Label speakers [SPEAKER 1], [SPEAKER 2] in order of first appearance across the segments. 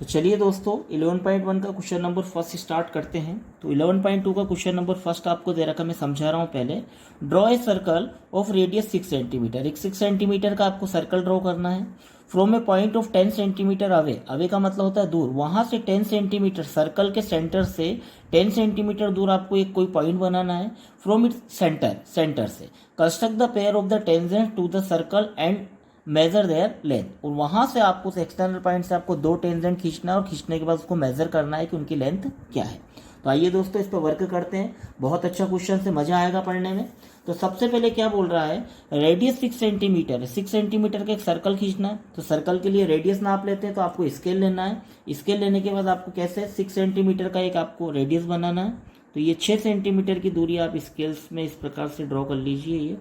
[SPEAKER 1] तो चलिए दोस्तों 11.1 का क्वेश्चन नंबर फर्स्ट स्टार्ट करते हैं। तो 11.2 का क्वेश्चन नंबर फर्स्ट आपको दे रखा, मैं समझा रहा हूँ पहले। Draw a circle of radius 6 centimetre. एक 6 सेंटीमीटर का आपको सर्कल ड्रॉ करना है from a point of 10 centimetre away. Away का मतलब होता है दूर, वहां से 10 सेंटीमीटर, सर्कल के सेंटर से 10 सेंटीमीटर दूर आपको एक कोई पॉइंट बनाना है फ्रॉम इट्स सेंटर से। Construct the pair of the tangent to the circle and measure their length. और वहां से आपको उस एक्सटर्नल पॉइंट से आपको दो टेंजेंट खींचना है और खींचने के बाद उसको मेजर करना है कि उनकी लेंथ क्या है। तो आइए दोस्तों इस पर वर्क करते हैं। बहुत अच्छा क्वेश्चन से मजा आएगा पढ़ने में। तो सबसे पहले क्या बोल रहा है, रेडियस 6 सेंटीमीटर है, 6 सेंटीमीटर का एक सर्कल खींचना है। तो सर्कल के लिए रेडियस नाप लेते हैं, तो आपको स्केल लेना है। स्केल लेने के बाद आपको कैसे 6 सेंटीमीटर का एक आपको रेडियस बनाना है। तो ये 6 सेंटीमीटर की दूरी आप स्केल्स में इस प्रकार से ड्रॉ कर लीजिए।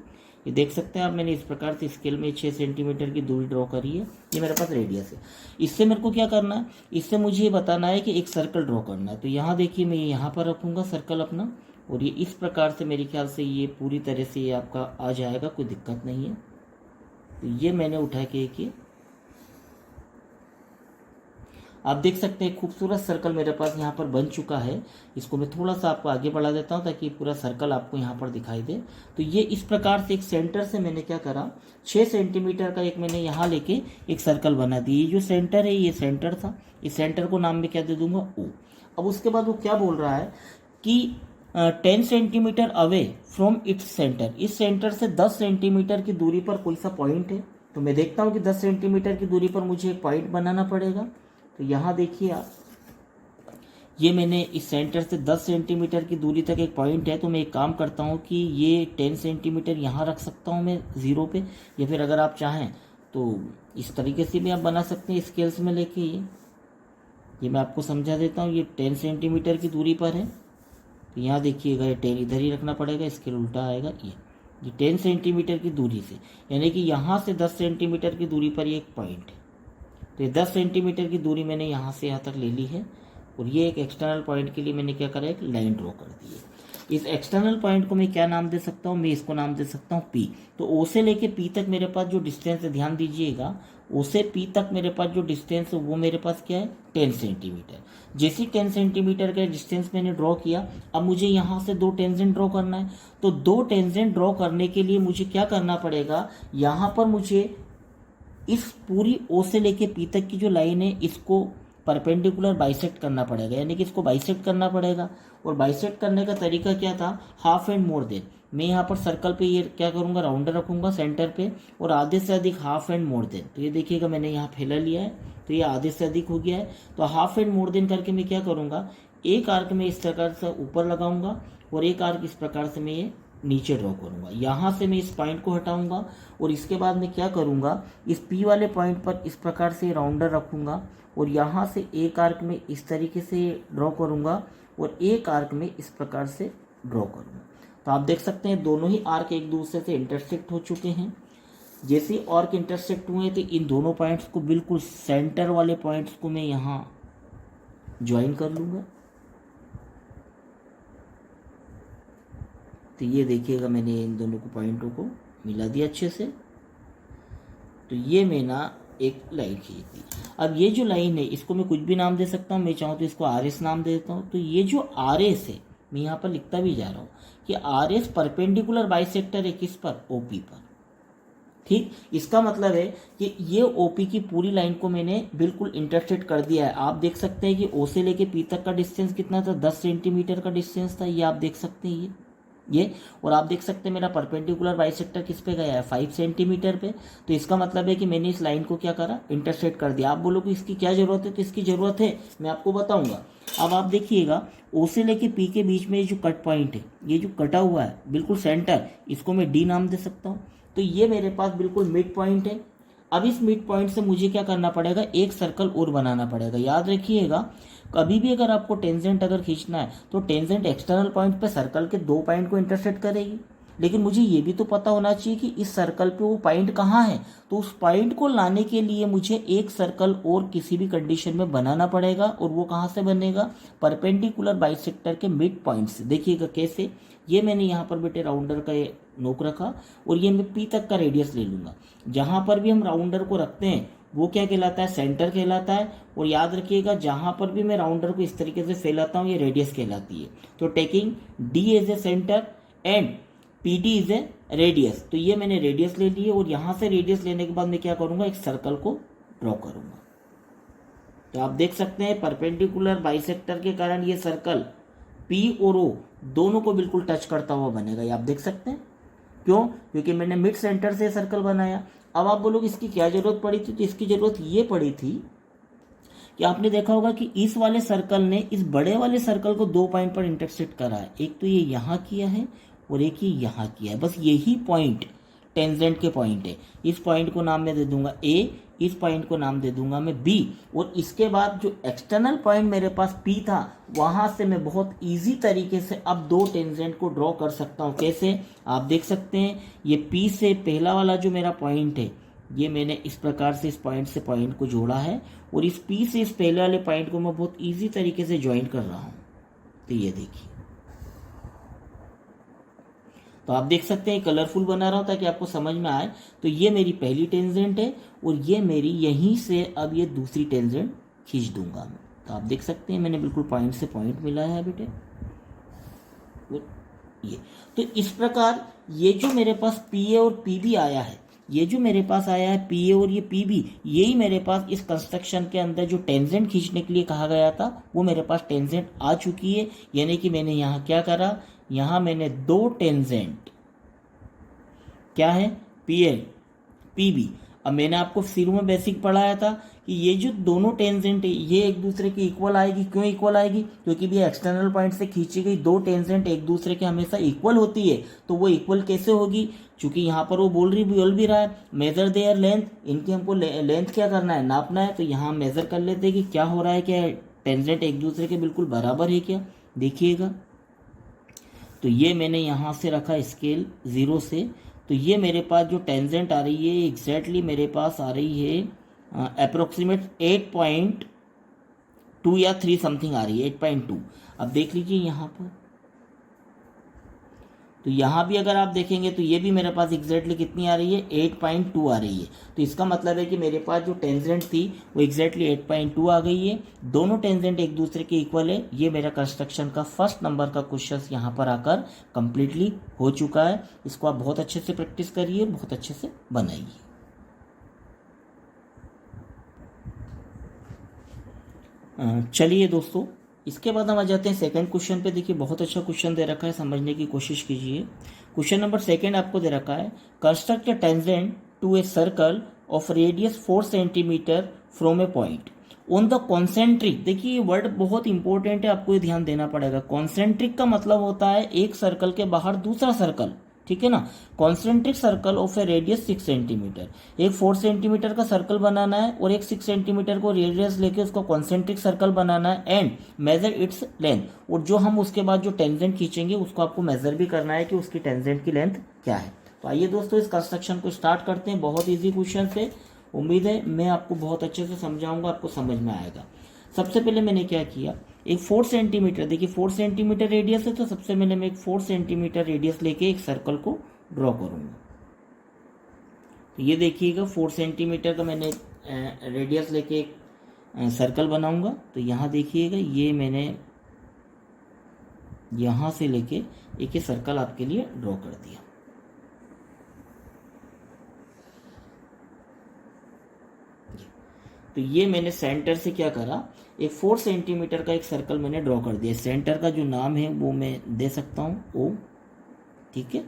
[SPEAKER 1] ये देख सकते हैं आप, मैंने इस प्रकार से स्केल में 6 सेंटीमीटर की दूरी ड्रॉ करी है। ये मेरे पास रेडियस है। इससे मेरे को क्या करना है, इससे मुझे ये बताना है कि एक सर्कल ड्रॉ करना है। तो यहाँ देखिए, मैं यहाँ पर रखूँगा सर्कल अपना, और ये इस प्रकार से मेरे ख्याल से ये पूरी तरह से ये आपका आ जाएगा, कोई दिक्कत नहीं है। तो ये मैंने उठा के एक, आप देख सकते हैं खूबसूरत सर्कल मेरे पास यहाँ पर बन चुका है। इसको मैं थोड़ा सा आपको आगे बढ़ा देता हूँ ताकि पूरा सर्कल आपको यहाँ पर दिखाई दे। तो ये इस प्रकार से एक सेंटर से मैंने क्या करा, 6 सेंटीमीटर का एक मैंने यहाँ लेके एक सर्कल बना दी। ये जो सेंटर है, ये सेंटर था। इस सेंटर को नाम में क्या दे दूंगा, ओ। अब उसके बाद वो क्या बोल रहा है कि 10 centimetre away from its centre. इस सेंटर से 10 सेंटीमीटर की दूरी पर कोई सा पॉइंट है। तो मैं देखता हूँ कि 10 सेंटीमीटर की दूरी पर मुझे एक पॉइंट बनाना पड़ेगा। तो यहाँ देखिए आप, ये मैंने इस सेंटर से 10 सेंटीमीटर की दूरी तक एक पॉइंट है। तो मैं एक काम करता हूँ कि ये 10 सेंटीमीटर यहाँ रख सकता हूँ मैं जीरो पे, या फिर अगर आप चाहें तो इस तरीके से भी आप बना सकते हैं स्केल्स में लेके। ये मैं आपको समझा देता हूँ। ये 10 सेंटीमीटर की दूरी पर है। तो यहाँ देखिएगा, ये 10 इधर ही रखना पड़ेगा, स्केल उल्टा आएगा। ये 10 सेंटीमीटर की दूरी से, यानी कि यहाँ से 10 सेंटीमीटर की दूरी पर ये एक पॉइंट है। तो ये 10 सेंटीमीटर की दूरी मैंने यहाँ से यहाँ तक ले ली है, और ये एक एक्सटर्नल पॉइंट के लिए मैंने क्या करा, एक लाइन ड्रॉ कर दी है। इस एक्सटर्नल पॉइंट को मैं क्या नाम दे सकता हूँ, मैं इसको नाम दे सकता हूँ पी। तो ओ से लेके पी तक मेरे पास जो डिस्टेंस है, ध्यान दीजिएगा, ओ से पी तक मेरे पास जो डिस्टेंस है वो मेरे पास क्या है, 10 सेंटीमीटर। जैसे 10 सेंटीमीटर का डिस्टेंस मैंने ड्रॉ किया, अब मुझे यहाँ से दो टेंजेंट ड्रॉ करना है। तो दो टेंजेंट ड्रॉ करने के लिए मुझे क्या करना पड़ेगा, यहाँ पर मुझे इस पूरी ओ से लेके पी तक की जो लाइन है इसको परपेंडिकुलर बाइसेक्ट करना पड़ेगा, यानी कि इसको बाइसेक्ट करना पड़ेगा। और बाइसेक्ट करने का तरीका क्या था, हाफ एंड मोर देन। मैं यहाँ पर सर्कल पे ये क्या करूँगा, राउंडर रखूँगा सेंटर पे, और आधे से अधिक हाफ एंड मोर देन। तो ये देखिएगा मैंने यहाँ फैला लिया है, तो ये आधे से अधिक हो गया है। तो हाफ एंड मोर देन करके मैं क्या करूँगा, एक आर्क में इस प्रकार से ऊपर लगाऊंगा और एक आर्क इस प्रकार से मैं ये नीचे ड्रॉ करूंगा। यहाँ से मैं इस पॉइंट को हटाऊंगा, और इसके बाद मैं क्या करूंगा, इस पी वाले पॉइंट पर इस प्रकार से राउंडर रखूंगा, और यहाँ से एक आर्क में इस तरीके से ड्रॉ करूंगा, और एक आर्क में इस प्रकार से ड्रॉ करूंगा। तो आप देख सकते हैं दोनों ही आर्क एक दूसरे से इंटरसेक्ट हो चुके हैं। जैसे आर्क इंटरसेक्ट हुए तो इन दोनों पॉइंट्स को, बिल्कुल सेंटर वाले पॉइंट्स को मैं यहाँ ज्वाइन कर लूँगा। तो ये देखिएगा मैंने इन दोनों को पॉइंटों को मिला दिया अच्छे से। तो ये मैंने एक लाइन खींच दी। अब ये जो लाइन है इसको मैं कुछ भी नाम दे सकता हूँ, मैं चाहूँ तो इसको आर एस नाम दे देता हूँ। तो ये जो आर एस है, मैं यहाँ पर लिखता भी जा रहा हूँ कि आर एस परपेंडिकुलर बाइसेक्टर है किस पर, ओपी पर। ठीक, इसका मतलब है कि ये ओपी की पूरी लाइन को मैंने बिल्कुल इंटरसेक्ट कर दिया है। आप देख सकते हैं कि ओ से लेके पी तक का डिस्टेंस कितना था, 10 सेंटीमीटर का डिस्टेंस था। ये आप देख सकते हैं ये, और आप देख सकते हैं मेरा परपेंडिकुलर बाइसेक्टर किस पे गया है, 5 सेंटीमीटर पे। तो इसका मतलब है कि मैंने इस लाइन को क्या करा, इंटरसेक्ट कर दिया। आप बोलो कि इसकी क्या जरूरत है, तो इसकी जरूरत है, मैं आपको बताऊंगा। अब आप देखिएगा, ओ से लेके पी के बीच में जो कट पॉइंट है, ये जो कटा हुआ है बिल्कुल सेंटर, इसको मैं डी नाम दे सकता हूँ। तो ये मेरे पास बिल्कुल मिड पॉइंट है। अब इस मिड पॉइंट से मुझे क्या करना पड़ेगा, एक सर्कल और बनाना पड़ेगा। याद रखिएगा, कभी भी अगर आपको टेंजेंट अगर खींचना है तो टेंजेंट एक्सटर्नल पॉइंट पे सर्कल के दो पॉइंट को इंटरसेक्ट करेगी, लेकिन मुझे ये भी तो पता होना चाहिए कि इस सर्कल पे वो पॉइंट कहाँ है। तो उस पॉइंट को लाने के लिए मुझे एक सर्कल और किसी भी कंडीशन में बनाना पड़ेगा, और वो कहाँ से बनेगा, परपेंडिकुलर बाइसेक्टर के मिड पॉइंट से। देखिएगा कैसे, ये मैंने यहाँ पर बेटे राउंडर का नोक रखा, और ये मैं पी तक का रेडियस ले लूंगा। जहां पर भी हम राउंडर को रखते हैं वो क्या कहलाता है, सेंटर कहलाता है। और याद रखिएगा जहां पर भी मैं राउंडर को इस तरीके से फैलाता हूँ ये रेडियस कहलाती है। तो taking D as a centre and P D is a radius, तो ये मैंने रेडियस ले ली है और यहां से रेडियस लेने के बाद मैं क्या करूंगा, एक सर्कल को ड्रॉ करूंगा। तो आप देख सकते हैं परपेंडिकुलर बाइसेक्टर के कारण ये सर्कल पी और ओ दोनों को बिल्कुल टच करता हुआ बनेगा, ये आप देख सकते हैं। क्यों? क्योंकि मैंने मिड सेंटर से सर्कल बनाया। अब आप बोलोगे इसकी क्या जरूरत पड़ी थी, तो इसकी जरूरत ये पड़ी थी कि आपने देखा होगा कि इस वाले सर्कल ने इस बड़े वाले सर्कल को 2 पॉइंट पर इंटरसेक्ट करा है। एक तो ये यहाँ किया है और एक ये यहाँ किया है, बस यही पॉइंट टेंजेंट के पॉइंट है। इस पॉइंट को नाम मैं दे दूंगा ए, इस पॉइंट को नाम दे दूंगा मैं बी, और इसके बाद जो एक्सटर्नल पॉइंट मेरे पास पी था वहां से मैं बहुत इजी तरीके से अब 2 टेंजेंट को ड्रॉ कर सकता हूं। कैसे? आप देख सकते हैं ये पी से पहला वाला जो मेरा पॉइंट है ये मैंने इस प्रकार से इस पॉइंट से पॉइंट को जोड़ा है और इस पी से इस पहले वाले पॉइंट को मैं बहुत इजी तरीके से ज्वाइन कर रहा हूं। तो ये देखिए, तो आप देख सकते हैं कलरफुल बना रहा हूं ताकि आपको समझ में आए। तो ये मेरी पहली टेंजेंट है और ये मेरी यहीं से अब ये दूसरी टेंजेंट खींच दूंगा मैं। तो आप देख सकते हैं मैंने बिल्कुल पॉइंट से पॉइंट मिलाया है बेटे। ये तो इस प्रकार ये जो मेरे पास पी ए और पी बी आया है, ये जो मेरे पास आया है पी ए और ये पी बी, यही मेरे पास इस कंस्ट्रक्शन के अंदर जो टेंजेंट खींचने के लिए कहा गया था वो मेरे पास टेंजेंट आ चुकी है। यानी कि मैंने यहाँ क्या करा, यहाँ मैंने 2 टेंजेंट क्या है पी एल पी बी। अब मैंने आपको शुरू में बेसिक पढ़ाया था कि ये जो दोनों टेंजेंट है ये एक दूसरे के इक्वल आएगी। क्यों इक्वल आएगी? क्योंकि भी एक्सटर्नल पॉइंट से खींची गई 2 टेंजेंट एक दूसरे के हमेशा इक्वल होती है। तो वो इक्वल कैसे होगी? क्योंकि यहाँ पर वो बोल भी रहा है मेजर देयर लेंथ, इनकी हमको लेंथ क्या करना है, नापना है। तो यहाँ मेजर कर लेते हैं कि क्या हो रहा है, क्या टेंजेंट एक दूसरे के बिल्कुल बराबर है क्या। देखिएगा, तो ये मैंने यहाँ से रखा स्केल 0 से, तो ये मेरे पास जो टेंजेंट आ रही है एग्जैक्टली मेरे पास आ रही है अप्रोक्सीमेट 8.2 या 3 समथिंग आ रही है, 8.2। अब देख लीजिए यहाँ पर, तो यहाँ भी अगर आप देखेंगे तो ये भी मेरे पास एग्जैक्टली कितनी आ रही है, 8.2 आ रही है। तो इसका मतलब है कि मेरे पास जो टेंजेंट थी वो एग्जैक्टली 8.2 आ गई है। दोनों टेंजेंट एक दूसरे के इक्वल है। ये मेरा कंस्ट्रक्शन का फर्स्ट नंबर का क्वेश्चन यहाँ पर आकर कंप्लीटली हो चुका है। इसको आप बहुत अच्छे से प्रैक्टिस करिए, बहुत अच्छे से बनाइए। चलिए दोस्तों, इसके बाद हम आ जाते हैं सेकंड क्वेश्चन पे। देखिए बहुत अच्छा क्वेश्चन दे रखा है, समझने की कोशिश कीजिए। क्वेश्चन नंबर 2 आपको दे रखा है, construct a tangent to a circle of radius 4 centimetre from a point on the concentric. देखिए ये वर्ड बहुत इंपॉर्टेंट है, आपको ये ध्यान देना पड़ेगा। कॉन्सेंट्रिक का मतलब होता है एक सर्कल के बाहर दूसरा सर्कल, ठीक है ना। Concentric circle of A radius 6 centimetre, एक 4 सेंटीमीटर का सर्कल बनाना है और एक 6 सेंटीमीटर को रेडियस लेके उसको कॉन्सेंट्रिक सर्कल बनाना है एंड मेजर इट्स लेंथ। और जो हम उसके बाद जो टेंजेंट खींचेंगे उसको आपको मेजर भी करना है कि उसकी टेंजेंट की लेंथ क्या है। तो आइए दोस्तों इस कंस्ट्रक्शन को स्टार्ट करते हैं। बहुत ईजी क्वेश्चन है, उम्मीद है मैं आपको बहुत अच्छे से समझाऊंगा, आपको समझ में आएगा। सबसे पहले मैंने क्या किया, एक 4 सेंटीमीटर, देखिए 4 सेंटीमीटर रेडियस है, तो सबसे पहले मैं एक 4 सेंटीमीटर रेडियस लेके एक सर्कल को ड्रॉ करूंगा। तो ये देखिएगा 4 सेंटीमीटर का मैंने रेडियस लेके एक सर्कल बनाऊंगा। तो यहाँ देखिएगा ये मैंने यहाँ से लेके एक ये सर्कल आपके लिए ड्रॉ कर दिया। तो ये मैंने सेंटर से क्या करा, एक 4 सेंटीमीटर का एक सर्कल मैंने ड्रॉ कर दिया। सेंटर का जो नाम है वो मैं दे सकता हूँ ओ, ठीक है।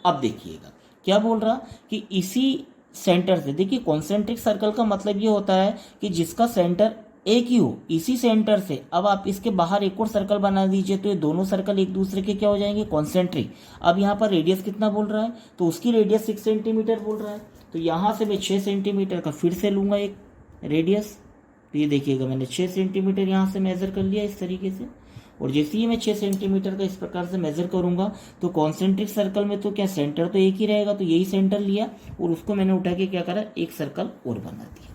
[SPEAKER 1] अब देखिएगा क्या बोल रहा कि इसी सेंटर से, देखिए कॉन्सेंट्रिक सर्कल का मतलब ये होता है कि जिसका सेंटर एक ही हो, इसी सेंटर से अब आप इसके बाहर एक और सर्कल बना दीजिए तो ये दोनों सर्कल एक दूसरे के क्या हो जाएंगे, कॉन्सेंट्रिक। अब यहाँ पर रेडियस कितना बोल रहा है, तो उसकी रेडियस 6 सेंटीमीटर बोल रहा है। तो यहाँ से मैं 6 सेंटीमीटर का फिर से लूंगा एक रेडियस। तो ये देखिएगा मैंने 6 सेंटीमीटर यहाँ से मेजर कर लिया इस तरीके से। और जैसे ही मैं 6 सेंटीमीटर का इस प्रकार से मेजर करूंगा तो कॉन्सेंट्रिक सर्कल में तो क्या सेंटर तो एक ही रहेगा, तो यही सेंटर लिया और उसको मैंने उठा के क्या करा, एक सर्कल और बना दिया।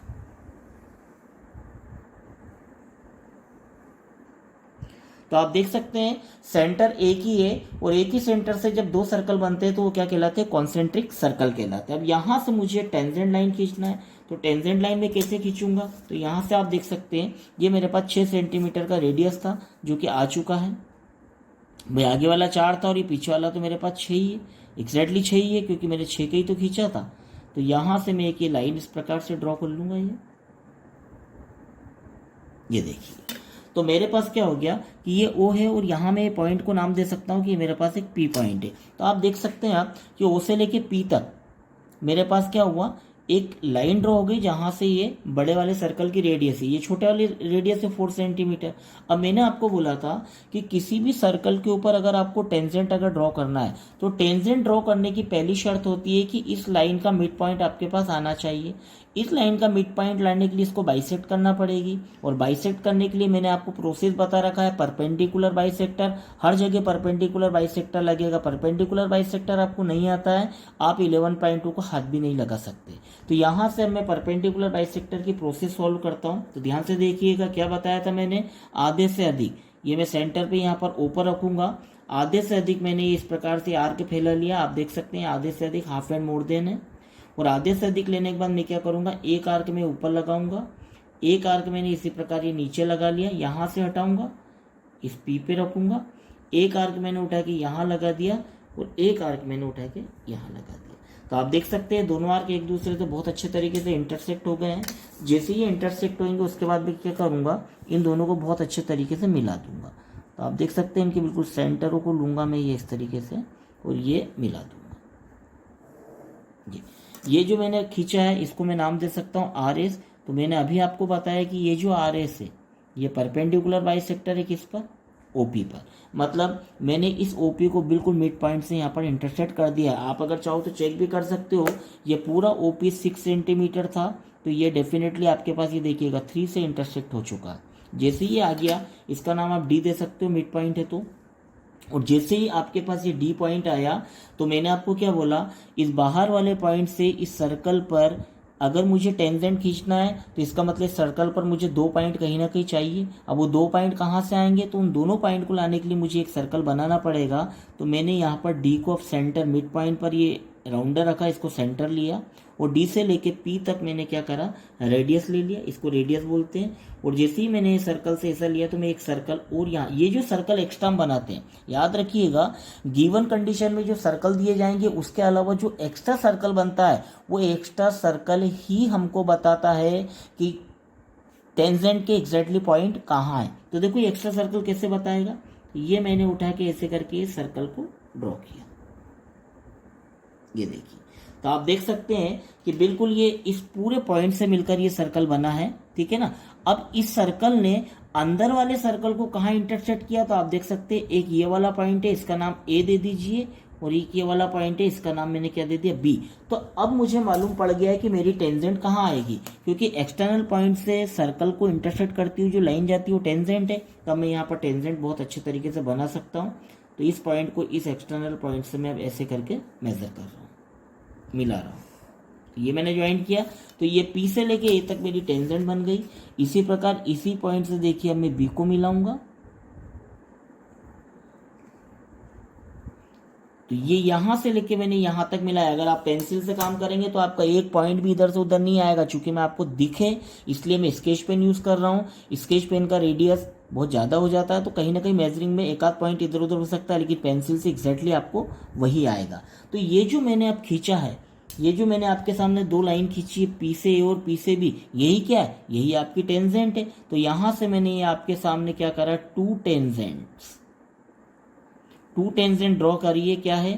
[SPEAKER 1] तो आप देख सकते हैं सेंटर एक ही है और एक ही सेंटर से जब दो सर्कल बनते हैं तो वो क्या कहलाते हैं, कॉन्सेंट्रिक सर्कल कहलाते हैं। अब यहाँ से मुझे टेंजेंट लाइन खींचना है, तो टेंजेंट लाइन में कैसे खींचूंगा, तो यहाँ से आप देख सकते हैं ये मेरे पास 6 सेंटीमीटर का रेडियस था जो कि आ चुका है भाई। आगे वाला 4 था और ये पीछे वाला तो मेरे पास 6 ही है, एग्जैक्टली 6 ही है क्योंकि मैंने 6 का ही तो खींचा था। तो यहाँ से मैं एक ये लाइन इस प्रकार से ड्रॉ कर लूंगा। ये देखिए, तो मेरे पास क्या हो गया कि ये O है और यहाँ मैं पॉइंट को नाम दे सकता हूँ कि मेरे पास एक P पॉइंट है। तो आप देख सकते हैं आप कि O से लेके P तक मेरे पास क्या हुआ, एक लाइन ड्रॉ हो गई जहां से ये बड़े वाले सर्कल की रेडियस है, ये छोटे वाले रेडियस है 4 सेंटीमीटर। अब मैंने आपको बोला था कि किसी भी सर्कल के ऊपर अगर आपको टेंजेंट अगर ड्रॉ करना है तो टेंजेंट ड्रॉ करने की पहली शर्त होती है कि इस लाइन का मिड पॉइंट आपके पास आना चाहिए। इस लाइन का मिड पॉइंट लाने के लिए इसको बाइसेक्ट करना पड़ेगी, और बाइसेक्ट करने के लिए मैंने आपको प्रोसेस बता रखा है, परपेंडिकुलर बाइसेक्टर। हर जगह परपेंडिकुलर बाइसेक्टर लगेगा। परपेंडिकुलर बाइसेक्टर आपको नहीं आता है, आप 11.2 को हाथ भी नहीं लगा सकते। तो यहाँ से मैं परपेंडिकुलर बाइसेक्टर की प्रोसेस सॉल्व करता हूँ। तो ध्यान से देखिएगा क्या बताया था मैंने, आधे से अधिक, ये मैं सेंटर पे यहाँ पर ऊपर रखूंगा। आधे से अधिक मैंने इस प्रकार से आर्क फैला लिया, आप देख सकते हैं आधे से अधिक हाफ एंड मोड़ देने। और आधे से अधिक लेने के बाद मैं क्या करूंगा, एक आर्क में ऊपर लगाऊंगा, एक आर्क मैंने इसी प्रकार ये नीचे लगा लिया, यहाँ से हटाऊंगा, इस पी पे रखूंगा, एक आर्क मैंने उठा के यहाँ लगा दिया और एक आर्क मैंने उठा के यहाँ लगा दिया। तो आप देख सकते हैं दोनों आर्क एक दूसरे से बहुत अच्छे तरीके से इंटरसेक्ट हो गए हैं। जैसे ही इंटरसेक्ट होंगे उसके बाद मैं क्या करूंगा, इन दोनों को बहुत अच्छे तरीके से मिला दूंगा। तो आप देख सकते हैं इनके बिल्कुल सेंटरों को लूंगा मैं ये इस तरीके से और ये मिला दूंगा। ये जो मैंने खींचा है इसको मैं नाम दे सकता हूँ RS। तो मैंने अभी आपको बताया कि ये जो RS है ये परपेंडिकुलर बाइसेक्टर है किस पर, OP पर। मतलब मैंने इस OP को बिल्कुल मिड पॉइंट से यहाँ पर इंटरसेक्ट कर दिया। आप अगर चाहो तो चेक भी कर सकते हो, ये पूरा OP 6 सेंटीमीटर था, तो ये डेफिनेटली आपके पास ये देखिएगा 3 से इंटरसेक्ट हो चुका है। जैसे ही आ गया इसका नाम आप D दे सकते हो, मिड पॉइंट है तो। और जैसे ही आपके पास ये D पॉइंट आया तो मैंने आपको क्या बोला, इस बाहर वाले पॉइंट से इस सर्कल पर अगर मुझे टेंजेंट खींचना है तो इसका मतलब सर्कल पर मुझे 2 पॉइंट कहीं ना कहीं चाहिए। अब वो 2 पॉइंट कहाँ से आएंगे, तो उन दोनों पॉइंट को लाने के लिए मुझे एक सर्कल बनाना पड़ेगा। तो मैंने यहाँ पर D को सेंटर मिड पॉइंट पर ये राउंडर रखा, इसको सेंटर लिया और D से लेके P तक मैंने क्या करा, रेडियस ले लिया, इसको रेडियस बोलते हैं। और जैसे ही मैंने सर्कल से ऐसा लिया तो मैं एक सर्कल और यहाँ, ये जो सर्कल एक्स्ट्रा बनाते हैं याद रखिएगा, गिवन कंडीशन में जो सर्कल दिए जाएंगे उसके अलावा जो एक्स्ट्रा सर्कल बनता है वो एक्स्ट्रा सर्कल ही हमको बताता है कि टेंजेंट के एग्जैक्टली पॉइंट कहाँ है। तो देखो एक्स्ट्रा सर्कल कैसे बताएगा, ये मैंने उठा के ऐसे करके सर्कल को ड्रॉ किया, ये देखिए। तो आप देख सकते हैं कि बिल्कुल ये इस पूरे पॉइंट से मिलकर ये सर्कल बना है, ठीक है ना। अब इस सर्कल ने अंदर वाले सर्कल को कहाँ इंटरसेक्ट किया, तो आप देख सकते हैं एक ये वाला पॉइंट है, इसका नाम A दे दीजिए, और एक ये वाला पॉइंट है, इसका नाम मैंने क्या दे दिया, B। तो अब मुझे मालूम पड़ गया है कि मेरी टेंजेंट कहाँ आएगी, क्योंकि एक्सटर्नल पॉइंट से सर्कल को इंटरसेक्ट करती हुई जो लाइन जाती है वो टेंजेंट है। तो मैं यहाँ पर टेंजेंट बहुत अच्छे तरीके से बना सकता हूँ। तो इस पॉइंट को इस एक्सटर्नल पॉइंट से मैं अब ऐसे करके मेजर कर रहा हूँ, मिला रहा हूँ। ये मैंने ज्वाइन किया तो ये P से लेके A तक मेरी टेंजेंट बन गई। इसी प्रकार इसी पॉइंट से देखिए अब मैं B को मिलाऊंगा, तो ये यहां से लेके मैंने यहां तक मिलाया। अगर आप पेंसिल से काम करेंगे तो आपका एक पॉइंट भी इधर से उधर नहीं आएगा, चूंकि मैं आपको दिखे इसलिए मैं स्केच पेन यूज कर रहा हूँ। स्केच पेन का रेडियस बहुत ज़्यादा हो जाता है तो कहीं ना कहीं मेजरिंग में एक आध पॉइंट इधर उधर हो सकता है, लेकिन पेंसिल से एग्जैक्टली आपको वही आएगा। तो ये जो मैंने अब खींचा है, ये जो मैंने आपके सामने 2 लाइन खींची है P से A और P से B, यही क्या है, यही आपकी टेंजेंट है। तो यहां से मैंने ये आपके सामने क्या करा, 2 टेंजेंट ड्रॉ करिए। क्या है,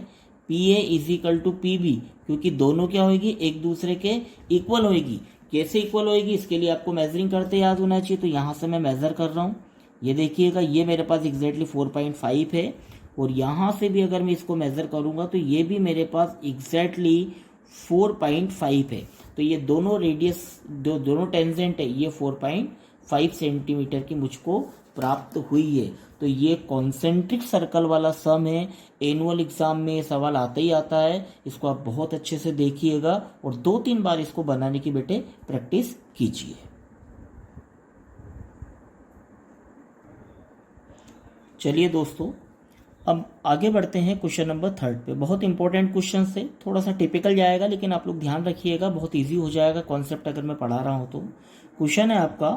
[SPEAKER 1] PA is equal to PB, क्योंकि दोनों क्या होगी, एक दूसरे के इक्वल होगी। कैसे इक्वल होगी, इसके लिए आपको मेजरिंग करते याद होना चाहिए। तो यहाँ से मैं मेजर कर रहा हूँ, ये देखिएगा ये मेरे पास एग्जैक्टली 4.5 है, और यहाँ से भी अगर मैं इसको मेजर करूँगा तो ये भी मेरे पास एग्जैक्टली 4.5 है। तो ये दोनों रेडियस दोनों टेंजेंट है, ये 4.5 सेंटीमीटर की मुझको प्राप्त हुई है। तो ये कॉन्सेंट्रिक सर्कल वाला सम है, एनुअल एग्जाम में ये सवाल आता ही आता है। इसको आप बहुत अच्छे से देखिएगा और 2-3 बार इसको बनाने की बेटे प्रैक्टिस कीजिए। चलिए दोस्तों, अब आगे बढ़ते हैं क्वेश्चन नंबर 3 पे। बहुत इंपॉर्टेंट क्वेश्चन से, थोड़ा सा टिपिकल जाएगा लेकिन आप लोग ध्यान रखिएगा, बहुत इजी हो जाएगा कॉन्सेप्ट अगर मैं पढ़ा रहा हूँ तो। क्वेश्चन है आपका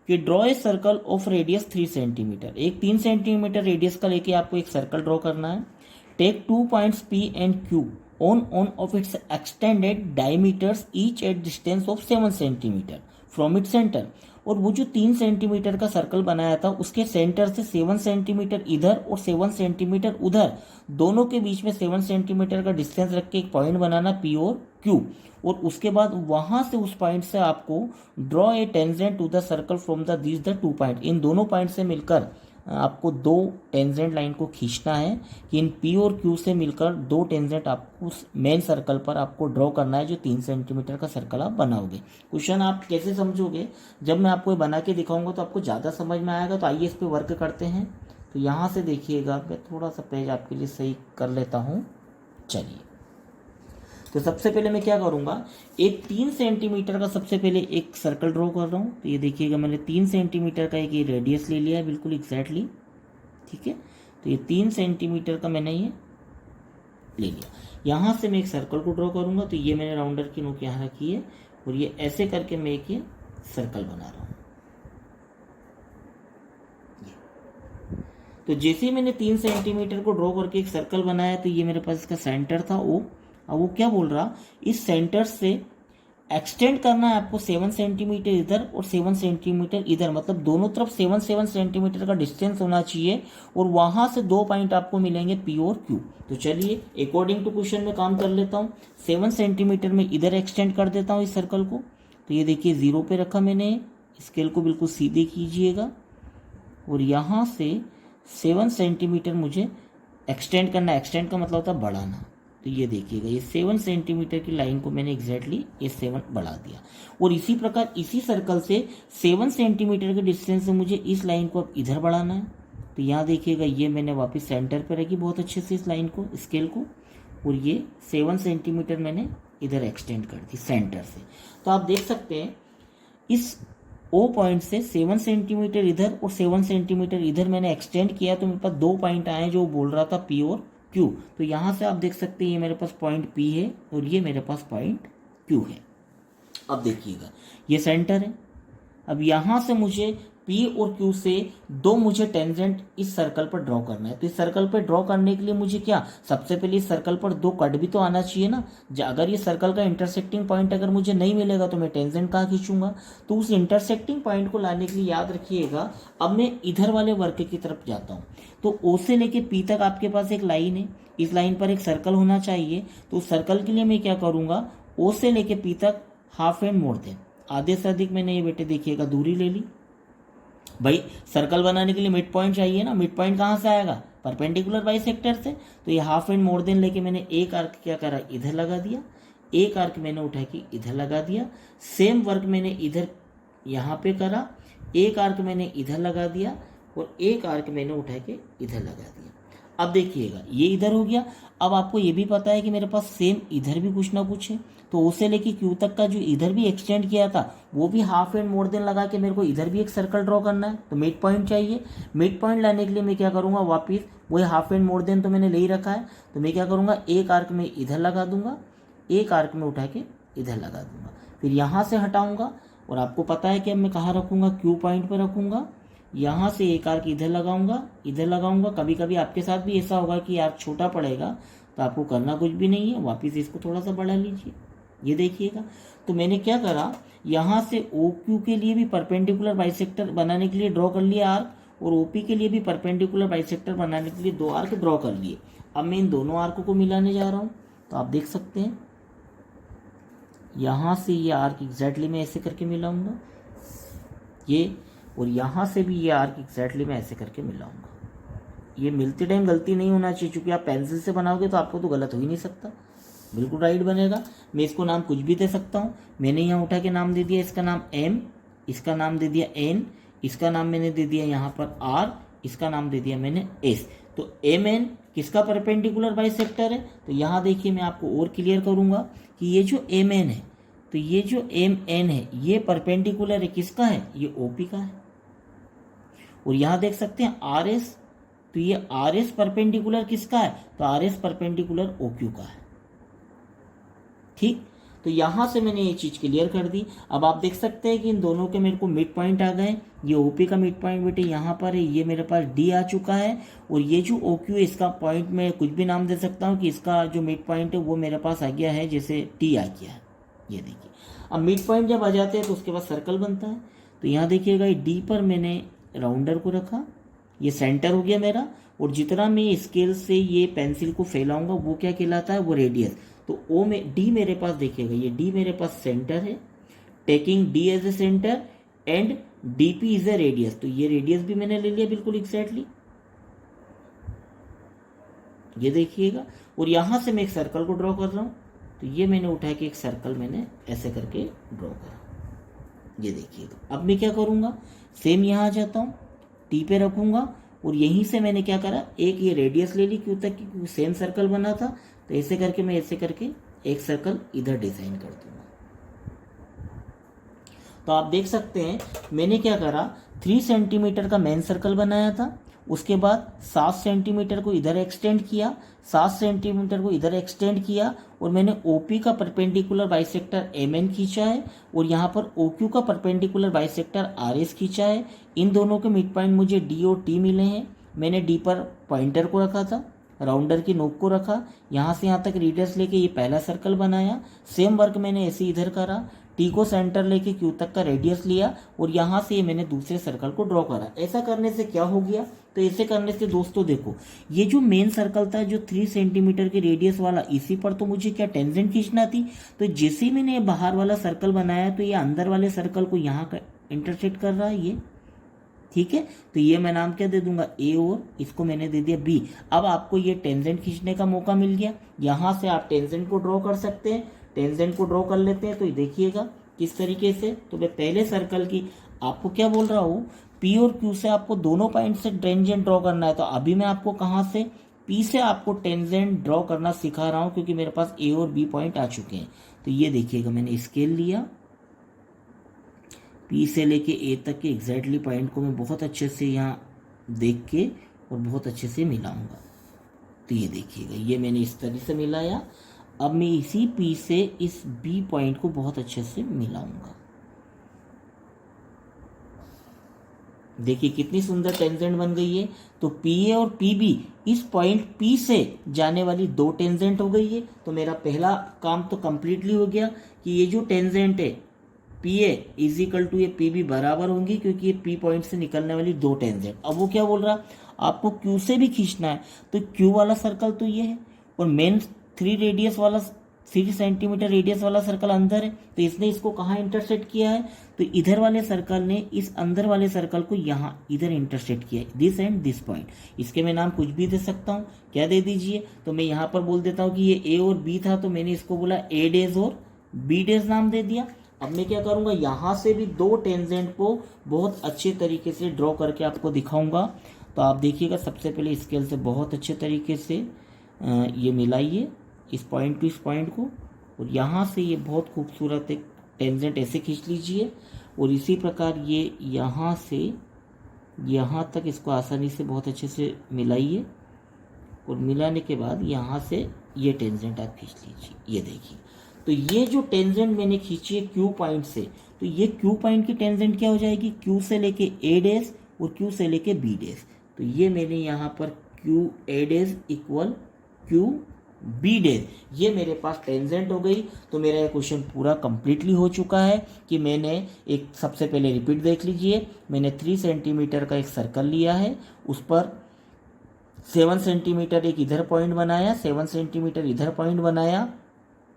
[SPEAKER 1] कि draw a circle of radius 3 centimetre. एक 3 सेंटीमीटर रेडियस का लेके आपको एक सर्कल ड्रॉ करना है। Take 2 points P and Q on of its extended diameters each at distance of 7 centimetre from it centre. और वो जो 3 सेंटीमीटर का सर्कल बनाया था उसके सेंटर से 7 सेंटीमीटर इधर और 7 सेंटीमीटर उधर, दोनों के बीच में 7 सेंटीमीटर का डिस्टेंस रख के एक पॉइंट बनाना P और Q। और उसके बाद वहां से उस पॉइंट से आपको draw a tangent to the circle from the this the 2 point. इन दोनों पॉइंट से मिलकर आपको 2 टेंजेंट लाइन को खींचना है कि इन P और Q से मिलकर 2 टेंजेंट आपको मेन सर्कल पर आपको ड्रॉ करना है, जो 3 सेंटीमीटर का सर्कल आप बनाओगे। क्वेश्चन आप कैसे समझोगे, जब मैं आपको बना के दिखाऊंगा तो आपको ज़्यादा समझ में आएगा। तो आइए इस पर वर्क करते हैं। तो यहाँ से देखिएगा, मैं थोड़ा सा पेज आपके लिए सही कर लेता हूँ। चलिए, तो सबसे पहले मैं क्या करूँगा, एक 3 सेंटीमीटर का सबसे पहले एक सर्कल ड्रॉ कर रहा हूँ। तो ये देखिएगा, मैंने 3 सेंटीमीटर का एक ये रेडियस ले लिया है, बिल्कुल एग्जैक्टली, ठीक है। तो ये 3 सेंटीमीटर का मैंने ये ले लिया। यहाँ से मैं एक सर्कल को ड्रॉ करूँगा। तो ये मैंने राउंडर की नोक यहाँ रखी है और ये ऐसे करके मैं एक ये सर्कल बना रहा हूँ। तो जैसे ही मैंने 3 सेंटीमीटर को ड्रॉ करके एक सर्कल बनाया, तो ये मेरे पास इसका सेंटर था O। अब वो क्या बोल रहा, इस सेंटर से एक्सटेंड करना है आपको 7 सेंटीमीटर इधर और 7 सेंटीमीटर इधर, मतलब दोनों तरफ 7 सेंटीमीटर का डिस्टेंस होना चाहिए। और वहां से 2 पॉइंट आपको मिलेंगे P और Q। तो चलिए, अकॉर्डिंग टू क्वेश्चन में काम कर लेता हूँ। 7 सेंटीमीटर में इधर एक्सटेंड कर देता हूँ इस सर्कल को। तो ये देखिए 0 पे रखा मैंने, स्केल को बिल्कुल सीधे कीजिएगा और यहाँ से 7 सेंटीमीटर मुझे एक्सटेंड करना। एक्सटेंड का मतलब होता है बढ़ाना। तो ये देखिएगा, ये 7 सेंटीमीटर की लाइन को मैंने एग्जैक्टली ये 7 बढ़ा दिया। और इसी प्रकार इसी सर्कल से 7 सेंटीमीटर के डिस्टेंस से मुझे इस लाइन को अब इधर बढ़ाना है। तो यहाँ देखिएगा, ये मैंने वापस सेंटर पर रखी बहुत अच्छे से इस लाइन को, स्केल को, और ये 7 सेंटीमीटर मैंने इधर एक्सटेंड कर दी सेंटर से। तो आप देख सकते हैं इस O पॉइंट से 7 सेंटीमीटर इधर और 7 सेंटीमीटर इधर मैंने एक्सटेंड किया, तो मेरे पास 2 पॉइंट आए जो बोल रहा था P और Q। तो यहाँ से आप देख सकते हैं ये मेरे पास पॉइंट P है और ये मेरे पास पॉइंट Q है। अब देखिएगा, ये सेंटर है। अब यहाँ से मुझे P और Q से 2 मुझे टेंजेंट इस सर्कल पर ड्रॉ करना है। तो इस सर्कल पर ड्रॉ करने के लिए मुझे क्या, सबसे पहले इस सर्कल पर 2 कट भी तो आना चाहिए ना। अगर ये सर्कल का इंटरसेक्टिंग पॉइंट अगर मुझे नहीं मिलेगा तो मैं टेंजेंट कहाँ खींचूंगा। तो उस इंटरसेक्टिंग पॉइंट को लाने के लिए याद रखिएगा, अब मैं इधर वाले वर्क की तरफ जाता हूँ। तो O से लेके P तक आपके पास एक लाइन है, इस लाइन पर एक सर्कल होना चाहिए। तो उस सर्कल के लिए मैं क्या करूँगा, O से लेके P तक हाफ एंड मोड़ दें, आधे से अधिक मैंने ये बेटे देखिएगा दूरी ले ली। भाई सर्कल बनाने के लिए मिड पॉइंट चाहिए ना, मिड पॉइंट कहाँ से आएगा, परपेंडिकुलर बाइसेक्टर से। तो ये हाफ एंड मोर देन लेके मैंने एक आर्क क्या करा, इधर लगा दिया, एक आर्क मैंने उठा के इधर लगा दिया। सेम वर्क मैंने इधर यहाँ पे करा, एक आर्क मैंने इधर लगा दिया और एक आर्क मैंने उठा के इधर लगा दिया। अब देखिएगा, ये इधर हो गया। अब आपको ये भी पता है कि मेरे पास सेम इधर भी कुछ ना कुछ है। तो O से लेके Q तक का जो इधर भी एक्सटेंड किया था वो भी हाफ एंड मोर देन लगा के मेरे को इधर भी एक सर्कल ड्रॉ करना है। तो मिड पॉइंट चाहिए। मिड पॉइंट लाने के लिए मैं क्या करूँगा, वापिस वही हाफ एंड मोर देन तो मैंने ले ही रखा है। तो मैं क्या करूँगा, एक आर्क में इधर लगा दूंगा, एक आर्क में उठा के इधर लगा दूंगा, फिर यहाँ से हटाऊंगा। और आपको पता है कि अब मैं कहाँ रखूँगा, Q पॉइंट पर रखूँगा। यहाँ से एक आर्क इधर लगाऊंगा, इधर लगाऊंगा। कभी कभी आपके साथ भी ऐसा होगा कि यार छोटा पड़ेगा, तो आपको करना कुछ भी नहीं है, वापस इसको थोड़ा सा बढ़ा लीजिए। ये देखिएगा, तो मैंने क्या करा, यहाँ से OQ के लिए भी परपेंडिकुलर बाइसेक्टर बनाने के लिए ड्रॉ कर लिया आर्क, और OP के लिए भी परपेंडिकुलर बाइसेक्टर बनाने के लिए 2 आर्क ड्रॉ कर लिए। अब मैं इन दोनों आर्कों को मिलाने जा रहा हूँ। तो आप देख सकते हैं यहाँ से ये आर्क एग्जैक्टली मैं ऐसे करके मिलाऊंगा ये, और यहाँ से भी ये आर्क एग्जैक्टली मैं ऐसे करके मिलाऊंगा। ये मिलते टाइम गलती नहीं होना चाहिए, क्योंकि आप पेंसिल से बनाओगे तो आपको तो गलत हो ही नहीं सकता, बिल्कुल राइट बनेगा। मैं इसको नाम कुछ भी दे सकता हूँ। मैंने यहाँ उठा के नाम दे दिया, इसका नाम M, इसका नाम दे दिया N, इसका नाम मैंने दे दिया यहाँ पर R, इसका नाम दे दिया मैंने S। तो MN किसका परपेंडिकुलर बाइसेक्टर है। तो यहाँ देखिए, मैं आपको और क्लियर करूँगा कि ये जो MN है, तो ये जो MN है ये परपेंडिकुलर है, किसका है, ये OP का है। और यहाँ देख सकते हैं RS तो ये आर एस परपेंडिकुलर किसका है, तो R S perpendicular O Q का है। ठीक, तो यहां से मैंने ये चीज क्लियर कर दी। अब आप देख सकते हैं कि इन दोनों के मेरे को मिड पॉइंट आ गए। ये ओपी का मिड पॉइंट बेटे यहाँ पर है, ये मेरे पास डी आ चुका है, और ये जो ओ क्यू है इसका पॉइंट मैं कुछ भी नाम दे सकता हूँ कि इसका जो मिड पॉइंट है वो मेरे पास आ गया है, जैसे टी आ गया है। ये देखिए, अब मिड पॉइंट जब आ जाते हैं तो उसके बाद सर्कल बनता है। तो यहाँ देखिएगा डी पर मैंने राउंडर को रखा, ये सेंटर हो गया मेरा, और जितना मैं स्केल से ये पेंसिल को फैलाऊंगा वो क्या कहलाता है, वो रेडियस। तो ओ में डी मेरे पास देखिएगा, ये डी मेरे पास सेंटर है, taking D as a centre and DP is a radius. तो ये रेडियस भी मैंने ले लिया बिल्कुल एग्जैक्टली, ये देखिएगा। और यहां से मैं एक सर्कल को ड्रॉ कर रहा हूं, तो ये मैंने उठा के एक सर्कल मैंने ऐसे करके ड्रॉ करा, ये देखिएगा। अब मैं क्या करूंगा, सेम यहां आ जाता हूं, टी पे रखूंगा, और यहीं से मैंने क्या करा, एक ये रेडियस ले ली क्यों तक कि सेम सर्कल बना था, तो ऐसे करके मैं ऐसे करके एक सर्कल इधर डिजाइन कर दूंगा। तो आप देख सकते हैं मैंने क्या करा, 3 सेंटीमीटर का मेन सर्कल बनाया था, उसके बाद 7 सेंटीमीटर को इधर एक्सटेंड किया, 7 सेंटीमीटर को इधर एक्सटेंड किया, और मैंने ओपी का परपेंडिकुलर बाइसेक्टर एमएन खींचा है, और यहाँ पर ओक्यू का परपेंडिकुलर बाइसेक्टर आरएस खींचा है। इन दोनों के मिड पॉइंट मुझे डी और टी मिले हैं। मैंने डी पर पॉइंटर को रखा था, राउंडर की नोक को रखा, यहाँ से यहाँ तक रेडियस लेके ये पहला सर्कल बनाया। सेम वर्क मैंने ऐसे इधर करा, टी को सेंटर लेके क्यू तक का रेडियस लिया, और यहाँ से ये मैंने दूसरे सर्कल को ड्रॉ करा। ऐसा करने से क्या हो गया, तो ऐसे करने से दोस्तों देखो, ये जो मेन सर्कल था जो 3 सेंटीमीटर के रेडियस वाला, इसी पर तो मुझे क्या टेंजेंट खींचना थी। तो जैसे मैंने बाहर वाला सर्कल बनाया तो ये अंदर वाले सर्कल को यहाँ इंटरसेक्ट कर रहा है ये, ठीक है। तो ये मैं नाम क्या दे दूंगा, ए, और इसको मैंने दे दिया बी। अब आपको ये टेंजेंट खींचने का मौका मिल गया, यहां से आप टेंजेंट को ड्रॉ कर सकते हैं। टेंजेंट को ड्रॉ कर लेते हैं, तो देखिएगा किस तरीके से। तो मैं पहले सर्कल की आपको क्या बोल रहा हूँ, पी और क्यू से आपको दोनों पॉइंट से टेंजेंट ड्रॉ करना है। तो अभी मैं आपको कहाँ से, पी से आपको टेंजेंट ड्रॉ करना सिखा रहा हूँ, क्योंकि मेरे पास ए और बी पॉइंट आ चुके हैं। तो ये देखिएगा मैंने स्केल लिया, पी से लेके ए तक के एग्जैक्टली पॉइंट को मैं बहुत अच्छे से यहाँ देख के और बहुत अच्छे से मिलाऊंगा। तो ये देखिएगा, ये मैंने इस तरह से मिलाया। अब मैं इसी पी से इस बी पॉइंट को बहुत अच्छे से मिलाऊंगा। देखिए कितनी सुंदर टेंजेंट बन गई है। तो पी ए और पी बी, इस पॉइंट पी से जाने वाली 2 टेंजेंट हो गई है। तो मेरा पहला काम तो कंप्लीटली हो गया कि ये जो टेंजेंट है P A is equal to ये पी बी बराबर होंगी, क्योंकि ये पी पॉइंट से निकलने वाली 2 टेंजेंट। अब वो क्या बोल रहा, आपको क्यू से भी खींचना है। तो क्यू वाला सर्कल तो ये है, और मेन 3 सेंटीमीटर रेडियस वाला सर्कल अंदर है। तो इसने इसको कहाँ इंटरसेक्ट किया है, तो इधर वाले सर्कल ने इस अंदर वाले सर्कल को यहाँ इधर इंटरसेक्ट किया है, दिस एंड दिस पॉइंट। इसके मैं नाम कुछ भी दे सकता हूँ, क्या दे दीजिए। तो मैं यहाँ पर बोल देता हूँ कि ये ए और बी था, तो मैंने इसको बोला ए डेज और बी डेज नाम दे दिया। अब मैं क्या करूंगा, यहां से भी 2 टेंजेंट को बहुत अच्छे तरीके से ड्रॉ करके आपको दिखाऊंगा। तो आप देखिएगा, सबसे पहले स्केल से बहुत अच्छे तरीके से ये मिलाइए इस पॉइंट टू इस पॉइंट को, और यहाँ से ये बहुत खूबसूरत एक टेंजेंट ऐसे खींच लीजिए, और इसी प्रकार ये यहाँ से यहाँ तक इसको आसानी से बहुत अच्छे से मिलाइए, और मिलाने के बाद यहाँ से ये टेंजेंट आप खींच लीजिए। ये देखिए, तो ये जो टेंजेंट मैंने खींची है क्यू पॉइंट से, तो ये क्यू पॉइंट की टेंजेंट क्या हो जाएगी, क्यू से लेके ए डेज और क्यू से लेके बी डेज। तो ये मैंने यहाँ पर Q A days equal Q be days, ये मेरे पास टेंजेंट हो गई। तो मेरा ये क्वेश्चन पूरा कंप्लीटली हो चुका है कि मैंने एक, सबसे पहले रिपीट देख लीजिए, मैंने 3 सेंटीमीटर का एक सर्कल लिया है, उस पर 7 सेंटीमीटर एक इधर पॉइंट बनाया, 7 सेंटीमीटर इधर पॉइंट बनाया,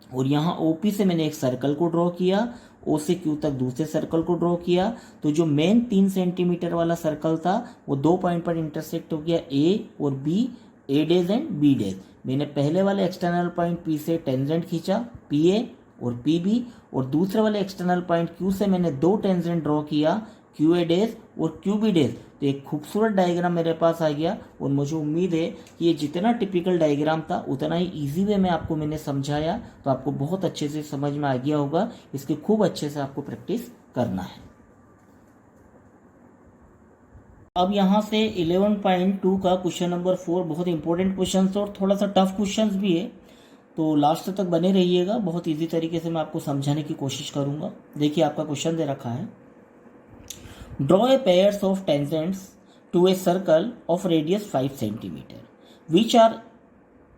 [SPEAKER 1] और यहाँ ओपी से मैंने एक सर्कल को ड्रॉ किया, ओ से क्यू तक दूसरे सर्कल को ड्रॉ किया। तो जो मेन 3 सेंटीमीटर वाला सर्कल था वो 2 पॉइंट पर इंटरसेक्ट हो गया, ए और B, A dash and B dash. मैंने पहले वाले एक्सटर्नल पॉइंट पी से टेंजेंट खींचा, पी ए और पी बी, और दूसरे वाले एक्सटर्नल पॉइंट क्यू से मैंने 2 टेंजेंट ड्रॉ किया, क्यू ए डेज और क्यू बी डेज। तो एक खूबसूरत डायग्राम मेरे पास आ गया, और मुझे उम्मीद है कि ये जितना टिपिकल डायग्राम था उतना ही इजी वे में आपको मैंने समझाया, तो आपको बहुत अच्छे से समझ में आ गया होगा। इसकी खूब अच्छे से आपको प्रैक्टिस करना है। अब यहाँ से 11.2 का क्वेश्चन नंबर 4 बहुत इंपॉर्टेंट क्वेश्चन और थोड़ा सा टफ क्वेश्चन भी है, तो लास्ट तक बने रहिएगा। बहुत इजी तरीके से मैं आपको समझाने की कोशिश करूंगा। देखिए आपका क्वेश्चन दे रखा है, draw a pairs of tangents to a circle of radius 5 centimetre which are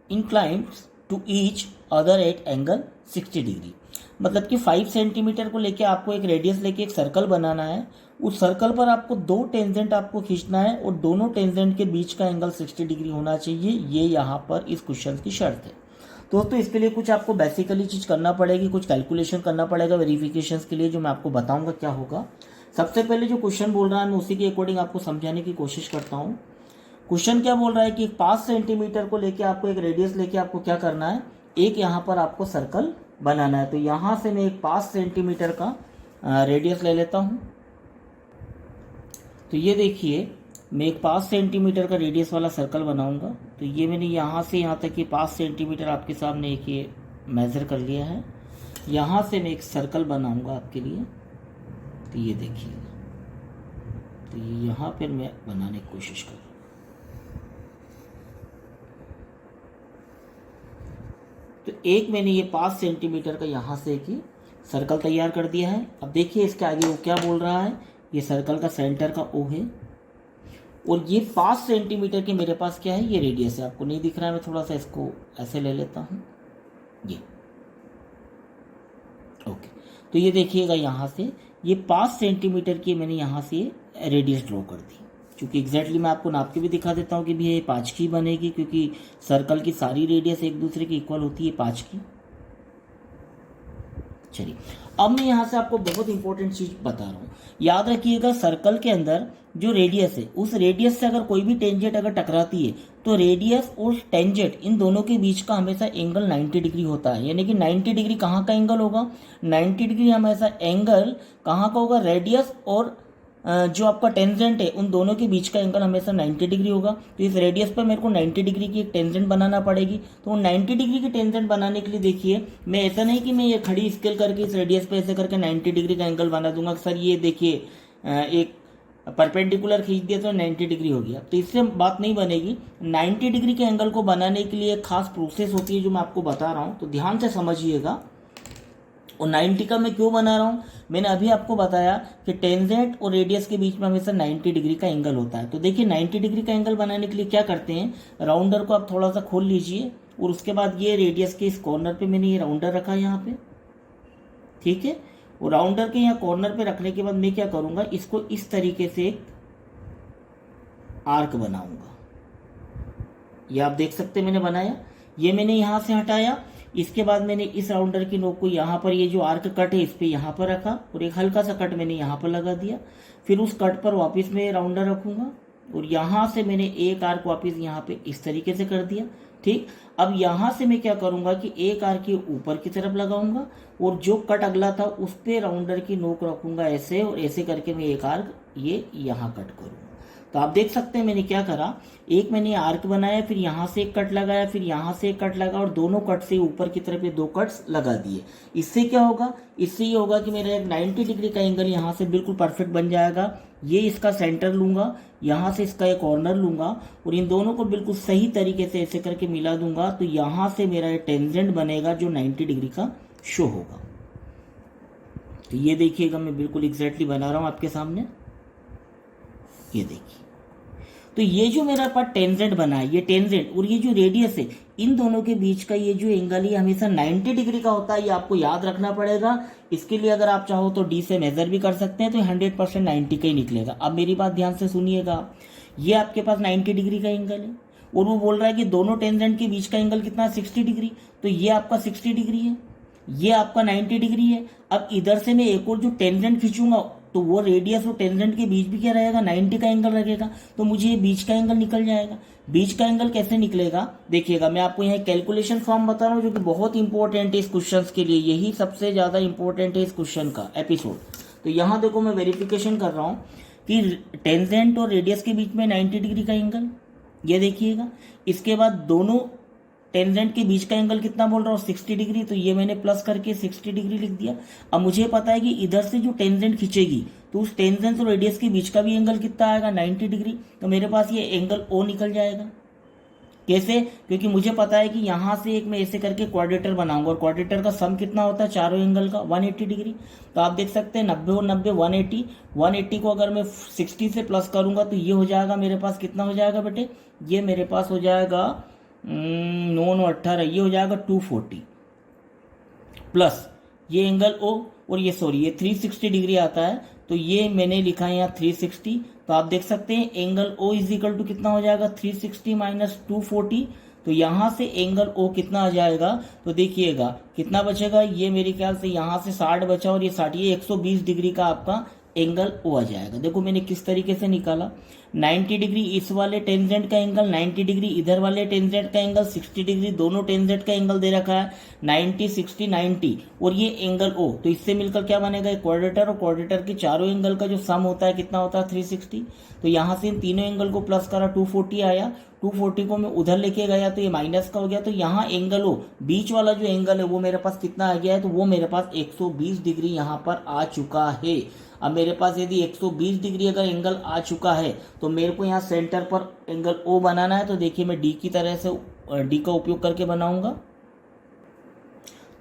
[SPEAKER 1] inclined to each other at angle 60 degree. मतलब कि 5 सेंटीमीटर को लेके आपको एक रेडियस लेके एक सर्कल बनाना है। उस सर्कल पर आपको 2 टेंजेंट आपको खींचना है और दोनों टेंजेंट के बीच का एंगल 60 डिग्री होना चाहिए। ये यहाँ पर इस क्वेश्चन की शर्त है। दोस्तों इसके लिए कुछ आपको बेसिकली चीज करना पड़ेगी, कुछ कैलकुलेशन करना पड़ेगा वेरिफिकेशंस के लिए, जो मैं आपको बताऊंगा क्या होगा। सबसे पहले जो क्वेश्चन बोल रहा है मैं उसी के अकॉर्डिंग आपको समझाने की कोशिश करता हूँ। क्वेश्चन क्या बोल रहा है कि 5 सेंटीमीटर को लेके आपको एक रेडियस लेके आपको क्या करना है, एक यहाँ पर आपको सर्कल बनाना है। तो यहाँ से मैं एक 5 सेंटीमीटर का रेडियस ले लेता हूँ। तो ये देखिए मैं एक 5 सेंटीमीटर का रेडियस वाला सर्कल बनाऊंगा। तो ये मैंने यहाँ से यहाँ तक कि 5 सेंटीमीटर आपके सामने एक ये मेज़र कर लिया है। यहाँ से मैं एक सर्कल बनाऊंगा आपके लिए। तो ये देखिए, तो ये यहाँ पर मैं बनाने की कोशिश करूँ। तो एक मैंने ये 5 सेंटीमीटर का यहाँ से एक ही सर्कल तैयार कर दिया है। अब देखिए इसके आगे वो क्या बोल रहा है, ये सर्कल का सेंटर का ओ है और ये 5 सेंटीमीटर के मेरे पास क्या है, ये रेडियस है। आपको नहीं दिख रहा है, मैं थोड़ा सा इसको ऐसे ले लेता हूँ, ये ओके। तो ये देखिएगा यहाँ से ये 5 सेंटीमीटर की मैंने यहाँ से रेडियस ड्रॉ कर दी। क्योंकि एग्जैक्टली मैं आपको नाप के भी दिखा देता हूँ कि भैया ये 5 की बनेगी, क्योंकि सर्कल की सारी रेडियस एक दूसरे की इक्वल होती है 5 की। चलिए अब मैं यहाँ से आपको बहुत इंपॉर्टेंट चीज बता रहा हूँ। याद रखिएगा सर्कल के अंदर जो रेडियस है, उस रेडियस से अगर कोई भी टेंजेंट अगर टकराती है तो रेडियस और टेंजेंट इन दोनों के बीच का हमेशा एंगल 90 डिग्री होता है। यानी कि 90 डिग्री कहाँ का एंगल होगा, 90 डिग्री हमेशा एंगल कहाँ का होगा, रेडियस और जो आपका टेंजेंट है उन दोनों के बीच का एंगल हमेशा 90 डिग्री होगा। तो इस रेडियस पर मेरे को 90 डिग्री की एक टेंजेंट बनाना पड़ेगी। तो 90 डिग्री की टेंजेंट बनाने के लिए देखिए मैं ऐसा नहीं कि मैं ये खड़ी स्केल करके इस रेडियस पे ऐसे करके 90 डिग्री का एंगल बना दूंगा। सर ये देखिए एक परपेंडिकुलर खींच दिया तो 90 डिग्री हो गया, तो इससे बात नहीं बनेगी। 90 डिग्री के एंगल को बनाने के लिए एक खास प्रोसेस होती है जो मैं आपको बता रहा हूँ, तो ध्यान से समझिएगा। और 90 का मैं क्यों बना रहा हूँ, मैंने अभी आपको बताया कि टेंजेंट और रेडियस के बीच में हमेशा 90 डिग्री का एंगल होता है। तो देखिए 90 डिग्री का एंगल बनाने के लिए क्या करते हैं, राउंडर को आप थोड़ा सा खोल लीजिए और उसके बाद ये रेडियस के इस कॉर्नर पे मैंने ये राउंडर रखा है यहाँ पे, ठीक है। और राउंडर के यहाँ कॉर्नर पे रखने के बाद मैं क्या करूँगा, इसको इस तरीके से एक आर्क बनाऊंगा। ये आप देख सकते मैंने बनाया, ये मैंने यहाँ से हटाया। इसके बाद मैंने इस राउंडर की नोक को यहाँ पर, ये जो आर्क कट है इस पे यहाँ पर रखा और एक हल्का सा कट मैंने यहाँ पर लगा दिया। फिर उस कट पर वापस मैं राउंडर रखूंगा और यहाँ से मैंने एक आर्क वापस यहाँ पे इस तरीके से कर दिया, ठीक। अब यहाँ से मैं क्या करूंगा कि एक आर्क के ऊपर की तरफ लगाऊंगा और जो कट अगला था उस पे राउंडर की नोक रखूंगा ऐसे, और ऐसे करके मैं एक आर्क ये यहाँ कट करूंगा। तो आप देख सकते हैं मैंने क्या करा, एक मैंने आर्क बनाया, फिर यहाँ से एक कट लगाया, फिर यहाँ से एक कट लगा और दोनों कट से ऊपर की तरफ ये 2 कट्स लगा दिए। इससे क्या होगा, इससे ये होगा कि मेरा एक 90 डिग्री का एंगल यहाँ से बिल्कुल परफेक्ट बन जाएगा। ये इसका सेंटर लूंगा, यहाँ से इसका एक कॉर्नर लूंगा और इन दोनों को बिल्कुल सही तरीके से ऐसे करके मिला दूंगा। तो यहाँ से मेरा एक टेंजेंट बनेगा जो 90 डिग्री का शो होगा। तो ये देखिएगा मैं बिल्कुल एग्जैक्टली बना रहा हूँ आपके सामने, ये देखिए। तो ये जो मेरा पास टेंजेंट बना है, ये टेंजेंट और ये जो रेडियस है, इन दोनों के बीच का ये जो एंगल है हमेशा 90 डिग्री का होता है। ये आपको याद रखना पड़ेगा। इसके लिए अगर आप चाहो तो डी से मेजर भी कर सकते हैं, तो 100% 90 का ही निकलेगा। अब मेरी बात ध्यान से सुनिएगा, ये आपके पास 90 डिग्री का एंगल है और वो बोल रहा है कि दोनों टेंजेंट के बीच का एंगल कितना है, 60 डिग्री। तो ये आपका 60 डिग्री है, ये आपका 90 डिग्री है। अब इधर से मैं एक और जो टेंजेंट खींचूंगा तो वो रेडियस और टेंजेंट के बीच भी क्या रहेगा, 90 का एंगल रहेगा। तो मुझे ये बीच का एंगल निकल जाएगा। बीच का एंगल कैसे निकलेगा देखिएगा, मैं आपको यहाँ कैलकुलेशन फॉर्म बता रहा हूँ जो कि बहुत इंपॉर्टेंट है इस क्वेश्चन के लिए। यही सबसे ज्यादा इंपॉर्टेंट है इस क्वेश्चन का एपिसोड। तो यहाँ देखो मैं वेरिफिकेशन कर रहा हूँ कि टेंजेंट और रेडियस के बीच में 90 डिग्री का एंगल, ये देखिएगा। इसके बाद दोनों टेंजेंट के बीच का एंगल कितना बोल रहा हूँ, 60 डिग्री। तो ये मैंने प्लस करके 60 डिग्री लिख दिया। अब मुझे पता है कि इधर से जो टेंजेंट खींचेगी तो उस टेंजेंट और रेडियस के बीच का भी एंगल कितना आएगा, 90 डिग्री। तो मेरे पास ये एंगल ओ निकल जाएगा। कैसे? क्योंकि मुझे पता है कि यहां से एक मैं ऐसे करके क्वाड्रेटर बनाऊंगा, और क्वाड्रेटर का सम कितना होता है चारों एंगल का, 180 डिग्री। तो आप देख सकते हैं 90 और 90 180, 180 को अगर मैं 60 से प्लस करूंगा तो ये हो जाएगा मेरे पास, कितना हो जाएगा बेटे, ये मेरे पास हो जाएगा 9 9 18, ये हो जाएगा 240 प्लस ये एंगल ओ, और ये सॉरी ये 360 डिग्री आता है, तो ये मैंने लिखा है यहाँ 360। तो आप देख सकते हैं angle O is equal to कितना हो जाएगा, 360 माइनस 240। तो यहाँ से एंगल ओ कितना आ जाएगा, तो देखिएगा कितना बचेगा, ये मेरे ख्याल से यहाँ से 60 बचा, और ये 60, ये 120 डिग्री का आपका एंगल ओ आ जाएगा। देखो मैंने किस तरीके से निकाला, 90 डिग्री इस वाले टेंजेंट का एंगल, 90 डिग्री इधर वाले टेंजेंट का एंगल, 60 डिग्री दोनों टेंजेंट का एंगल दे रखा है, 90 60 90, और ये एंगल ओ। तो इससे मिलकर क्या बनेगा, एक क्वाड्रेटर, और क्वाड्रेटर के चारों एंगल का जो सम होता है कितना होता है, 360। तो यहाँ से इन तीनों एंगल को प्लस करा, 240 आया, 240 को मैं उधर लेके गया तो ये माइनस का हो गया। तो यहाँ एंगल ओ, बीच वाला जो एंगल है वो मेरे पास कितना आ गया है, तो वो मेरे पास 120 डिग्री यहाँ पर आ चुका है। अब मेरे पास यदि 120 डिग्री अगर एंगल आ चुका है तो मेरे को यहाँ सेंटर पर एंगल ओ बनाना है। तो देखिए मैं डी की तरह से डी का उपयोग करके बनाऊंगा।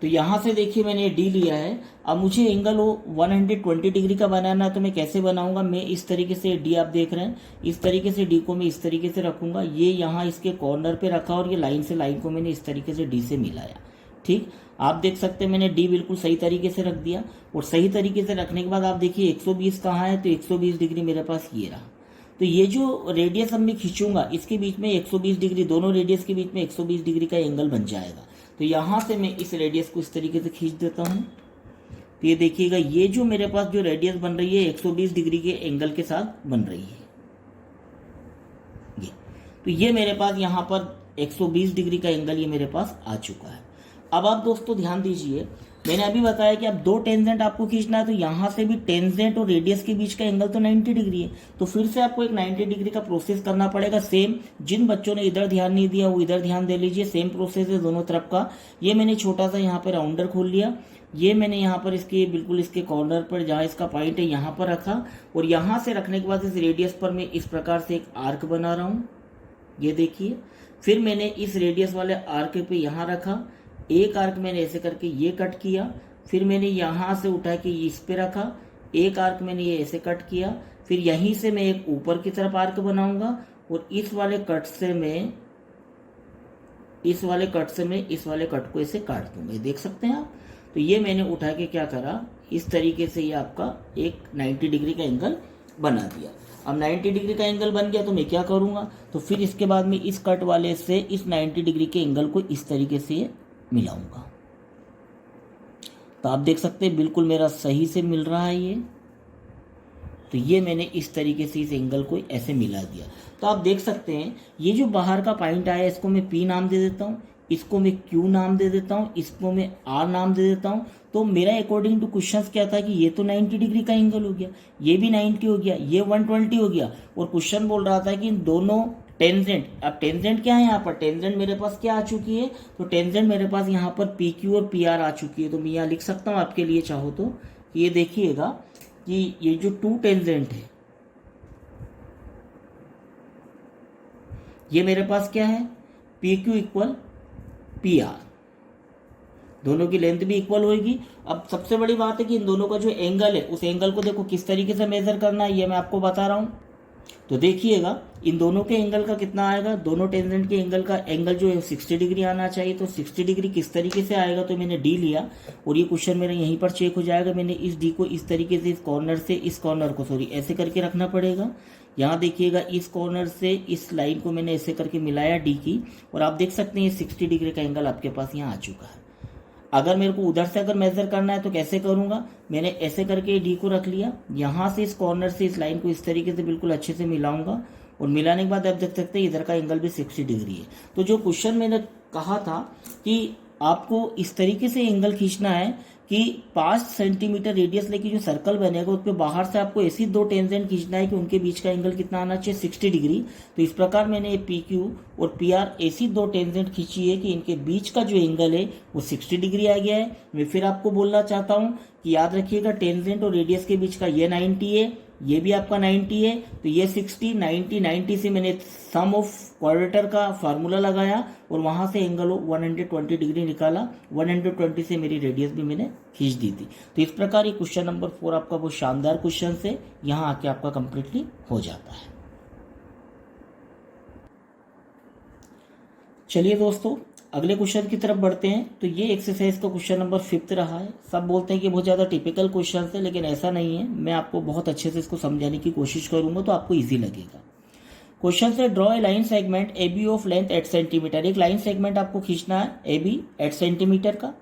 [SPEAKER 1] तो यहाँ से देखिए मैंने डी लिया है, अब मुझे एंगल ओ 120 डिग्री का बनाना है। तो मैं कैसे बनाऊंगा, मैं इस तरीके से डी आप देख रहे हैं, इस तरीके से डी को मैं इस तरीके से रखूंगा, ये यहाँ इसके कॉर्नर पे रखा, और ये लाइन से लाइन को मैंने इस तरीके से डी से मिलाया। ठीक, आप देख सकते हैं मैंने डी बिल्कुल सही तरीके से रख दिया। और सही तरीके से रखने के बाद आप देखिए 120 कहाँ है, तो 120 डिग्री मेरे पास ये रहा। तो ये जो रेडियस अब मैं खींचूंगा इसके बीच में 120 डिग्री, दोनों रेडियस के बीच में 120 डिग्री का एंगल बन जाएगा। तो यहाँ से मैं इस रेडियस को इस तरीके से खींच देता हूँ। तो ये देखिएगा ये जो मेरे पास जो रेडियस बन रही है 120 डिग्री के एंगल के साथ बन रही है ये। तो ये मेरे पास यहाँ पर 120 डिग्री का एंगल ये मेरे पास आ चुका है। अब आप दोस्तों ध्यान दीजिए, मैंने अभी बताया कि अब दो टेंजेंट आपको खींचना है, तो यहाँ से भी टेंजेंट और रेडियस के बीच का एंगल तो 90 डिग्री है। तो फिर से आपको एक 90 डिग्री का प्रोसेस करना पड़ेगा। सेम, जिन बच्चों ने इधर ध्यान नहीं दिया वो इधर ध्यान दे लीजिए, सेम प्रोसेस है दोनों तरफ का। ये मैंने छोटा सा यहाँ पर राउंडर खोल लिया, ये मैंने यहाँ पर इसके बिल्कुल इसके कॉर्नर पर जहाँ इसका पॉइंट है यहाँ पर रखा, और यहाँ से रखने के बाद इस रेडियस पर मैं इस प्रकार से एक आर्क बना रहा हूँ, ये देखिए। फिर मैंने इस रेडियस वाले आर्क पे यहाँ रखा, एक आर्क मैंने ऐसे करके ये कट किया, फिर मैंने यहाँ से उठा के इस पे रखा, एक आर्क मैंने ये ऐसे कट किया, फिर यहीं से मैं एक ऊपर की तरफ आर्क बनाऊंगा, और इस वाले कट से मैं इस वाले कट को ऐसे काट दूंगा, ये देख सकते हैं आप। तो ये मैंने उठा के क्या करा, इस तरीके से ये आपका एक 90 डिग्री का एंगल बना दिया। अब 90 डिग्री का एंगल बन गया तो मैं क्या करूंगा, तो फिर इसके बाद में इस कट वाले से इस 90 डिग्री के एंगल को इस तरीके से मिलाऊंगा। तो आप देख सकते हैं बिल्कुल मेरा सही से मिल रहा है ये। तो ये मैंने इस तरीके से इस एंगल को ऐसे मिला दिया। तो आप देख सकते हैं ये जो बाहर का पॉइंट आया इसको मैं P नाम दे देता हूँ, इसको मैं Q नाम दे देता हूँ, इसको मैं R नाम दे देता हूँ। तो मेरा अकॉर्डिंग टू क्वेश्चंस क्या था कि ये तो 90 डिग्री का एंगल हो गया, ये भी 90 हो गया, ये 120 हो गया, और क्वेश्चन बोल रहा था कि इन दोनों टेंजेंट, अब टेंजेंट क्या है यहाँ पर, टेंजेंट मेरे पास क्या आ चुकी है, तो टेंजेंट मेरे पास यहाँ पर PQ और PR आ चुकी है। तो मैं यहाँ लिख सकता हूँ आपके लिए चाहो तो, ये देखिएगा कि ये जो टू टेंजेंट है ये मेरे पास क्या है, PQ इक्वल PR, दोनों की लेंथ भी इक्वल होगी। अब सबसे बड़ी बात है कि इन दोनों का जो एंगल है उस एंगल को देखो किस तरीके से मेजर करना है, ये मैं आपको बता रहा हूँ। तो देखिएगा इन दोनों के एंगल का कितना आएगा, दोनों टेंजेंट के एंगल का एंगल जो है 60 डिग्री आना चाहिए। तो 60 डिग्री किस तरीके से आएगा, तो मैंने डी लिया, और ये क्वेश्चन मेरा यहीं पर चेक हो जाएगा। मैंने इस डी को इस तरीके से इस कॉर्नर से इस कॉर्नर को ऐसे करके रखना पड़ेगा। यहाँ देखिएगा इस कॉर्नर से इस लाइन को मैंने ऐसे करके मिलाया डी की, और आप देख सकते हैं 60 डिग्री का एंगल आपके पास यहाँ आ चुका है। अगर मेरे को उधर से अगर मेजर करना है तो कैसे करूंगा, मैंने ऐसे करके डी को रख लिया, यहाँ से इस कॉर्नर से इस लाइन को इस तरीके से बिल्कुल अच्छे से मिलाऊंगा, और मिलाने के बाद आप देख सकते हैं इधर का एंगल भी 60 डिग्री है। तो जो क्वेश्चन मैंने कहा था कि आपको इस तरीके से एंगल खींचना है कि 5 सेंटीमीटर रेडियस लेके जो सर्कल बनेगा उस पर बाहर से आपको ऐसी दो टेंजेंट खींचना है कि उनके बीच का एंगल कितना आना चाहिए 60 डिग्री। तो इस प्रकार मैंने ये पी क्यू और पी आर ऐसी दो टेंजेंट खींची है कि इनके बीच का जो एंगल है वो 60 डिग्री आ गया है। मैं फिर आपको बोलना चाहता हूँ कि याद रखिएगा टेंजेंट और रेडियस के बीच का ये 90 है, ये भी आपका 90 है, तो ये 60 90 90 से मैंने सम ऑफ क्वाड्रेटर का फार्मूला लगाया और वहां से एंगल 120 डिग्री निकाला। 120 से मेरी रेडियस भी मैंने खींच दी थी। तो इस प्रकार ये क्वेश्चन नंबर 4 आपका बहुत शानदार क्वेश्चन से यहाँ आके आपका कंप्लीटली हो जाता है। चलिए दोस्तों अगले क्वेश्चन की तरफ बढ़ते हैं। तो ये एक्सरसाइज का क्वेश्चन नंबर 5 रहा है। सब बोलते हैं कि बहुत ज़्यादा टिपिकल क्वेश्चन है, लेकिन ऐसा नहीं है। मैं आपको बहुत अच्छे से इसको समझाने की कोशिश करूंगा तो आपको इजी लगेगा। क्वेश्चन से draw a line segment A B of length 8 centimetre. एक लाइन सेगमेंट आपको खींचना है ए बी 8 सेंटीमीटर का।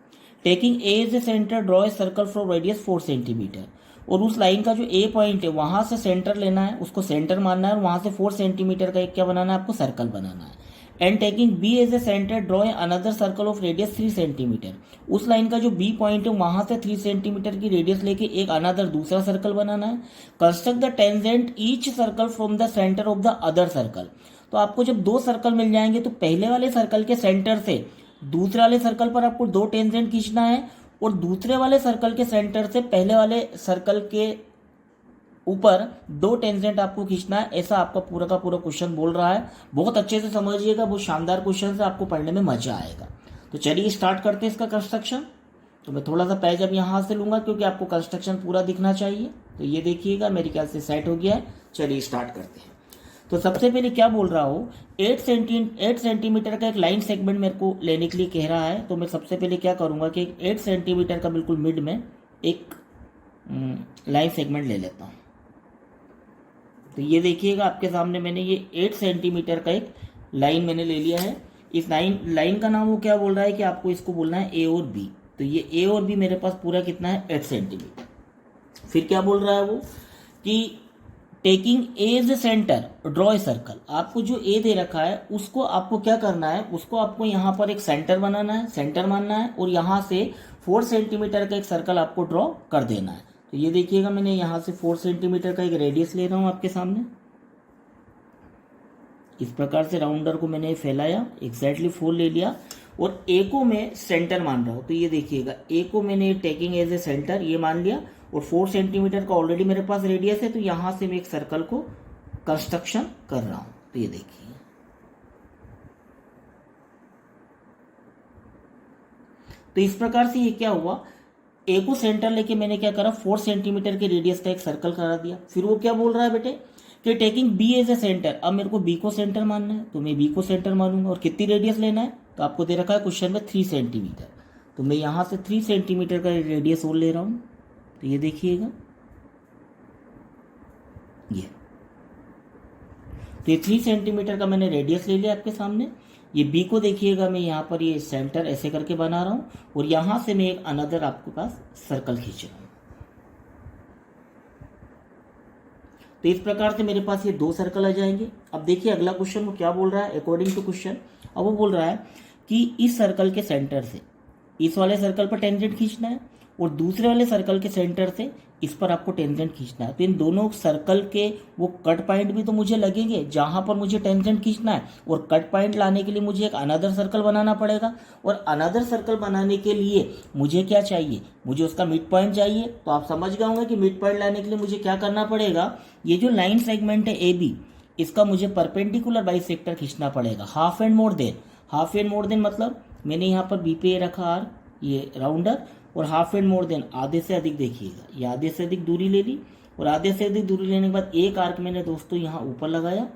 [SPEAKER 1] Taking A as a centre draw a circle from radius 4 centimetre. और उस लाइन का जो ए पॉइंट है वहां से सेंटर लेना है, उसको सेंटर मानना है और वहां से 4 सेंटीमीटर का एक क्या बनाना है आपको सर्कल बनाना है। And taking B as a centre draw another circle of radius 3 centimetre. उस लाइन का जो बी पॉइंट है वहां से 3 सेंटीमीटर की रेडियस लेके एक अनदर दूसरा सर्कल बनाना है। Construct the tangent each circle from the centre of the other circle. तो आपको जब दो सर्कल मिल जाएंगे तो पहले वाले सर्कल के सेंटर से दूसरे वाले सर्कल पर आपको दो टेंजेंट खींचना है और दूसरे वाले सर्कल के सेंटर से पहले वाले सर्कल के ऊपर दो टेंजेंट आपको खींचना है। ऐसा आपका पूरा का पूरा क्वेश्चन बोल रहा है। बहुत अच्छे से समझिएगा, बहुत शानदार क्वेश्चन है, आपको पढ़ने में मजा आएगा। तो चलिए स्टार्ट करते हैं इसका कंस्ट्रक्शन। तो मैं थोड़ा सा पेज अब यहाँ से लूंगा क्योंकि आपको कंस्ट्रक्शन पूरा दिखना चाहिए। तो ये देखिएगा मेरे ख्याल से सेट हो गया है। चलिए स्टार्ट करते हैं। तो सबसे पहले क्या बोल रहा हूँ, 8 सेंटीमीटर का एक लाइन सेगमेंट मेरे को लेने के लिए कह रहा है। तो मैं सबसे पहले क्या करूंगा कि 8 सेंटीमीटर का बिल्कुल मिड में एक लाइन सेगमेंट ले लेता हूँ। तो ये देखिएगा आपके सामने मैंने ये 8 सेंटीमीटर का एक लाइन मैंने ले लिया है। इस लाइन का नाम वो क्या बोल रहा है कि आपको इसको बोलना है ए और बी। तो ये ए और बी मेरे पास पूरा कितना है 8 सेंटीमीटर। फिर क्या बोल रहा है वो कि taking A as a centre draw a circle. आपको जो ए दे रखा है उसको आपको क्या करना है, उसको आपको यहाँ पर एक सेंटर बनाना है, सेंटर मानना है और यहाँ से 4 सेंटीमीटर का एक सर्कल आपको ड्रॉ कर देना है। तो ये देखिएगा मैंने यहाँ से 4 सेंटीमीटर का एक रेडियस ले रहा हूँ आपके सामने। इस प्रकार से राउंडर को मैंने फैलाया, एग्जैक्टली 4 ले लिया और ए को मैं सेंटर मान रहा हूँ। तो ये देखिएगा ए को मैंने टेकिंग एज ए सेंटर ये मान लिया और 4 सेंटीमीटर का ऑलरेडी मेरे पास रेडियस है। तो यहाँ से मैं एक सर्कल को कंस्ट्रक्शन कर रहा हूँ। तो ये देखिए, तो इस प्रकार से ये क्या हुआ, ए को सेंटर लेके मैंने क्या करा 4 सेंटीमीटर के रेडियस का एक सर्कल करा दिया। फिर वो क्या बोल रहा है बेटे कि taking B as a centre. अब मेरे को बी को सेंटर मानना है तो मैं बी को सेंटर मानूंगा और कितनी रेडियस लेना है तो आपको दे रखा है क्वेश्चन में 3 सेंटीमीटर। तो मैं यहाँ से 3 सेंटीमीटर का रेडियस और ले रहा हूँ। तो ये देखिएगा ये, तो ये 3 सेंटीमीटर का मैंने रेडियस ले लिया आपके सामने। ये बी को देखिएगा मैं यहाँ पर ये सेंटर ऐसे करके बना रहा हूँ और यहाँ से मैं एक अनदर आपके पास सर्कल खींच रहा हूँ। तो इस प्रकार से मेरे पास ये 2 सर्कल आ जाएंगे। अब देखिए अगला क्वेश्चन वो क्या बोल रहा है अकॉर्डिंग टू क्वेश्चन। अब वो बोल रहा है कि इस सर्कल के सेंटर से इस वाले सर्कल पर टेंजेंट खींचना है और दूसरे वाले सर्कल के सेंटर से इस पर आपको टेंजेंट खींचना है। तो इन दोनों सर्कल के वो कट पॉइंट भी तो मुझे लगेंगे जहां पर मुझे टेंजेंट खींचना है और कट पॉइंट लाने के लिए मुझे एक अनदर सर्कल बनाना पड़ेगा और अनदर सर्कल बनाने के लिए मुझे क्या चाहिए, मुझे उसका मिड पॉइंट चाहिए। तो आप समझ गए होंगे कि मिड पॉइंट लाने के लिए मुझे क्या करना पड़ेगा, ये जो लाइन सेगमेंट है ए बी इसका मुझे परपेंडिकुलर बाइसेक्टर खींचना पड़ेगा। हाफ एंड मोर देन मतलब मैंने यहाँ पर बी पे रखा आर ये राउंडर और हाफ एंड मोर देन आधे से अधिक। देखिएगा ये आधे से अधिक दूरी ले ली और आधे से अधिक दूरी लेने के बाद एक आर्क मैंने दोस्तों यहाँ ऊपर लगाया,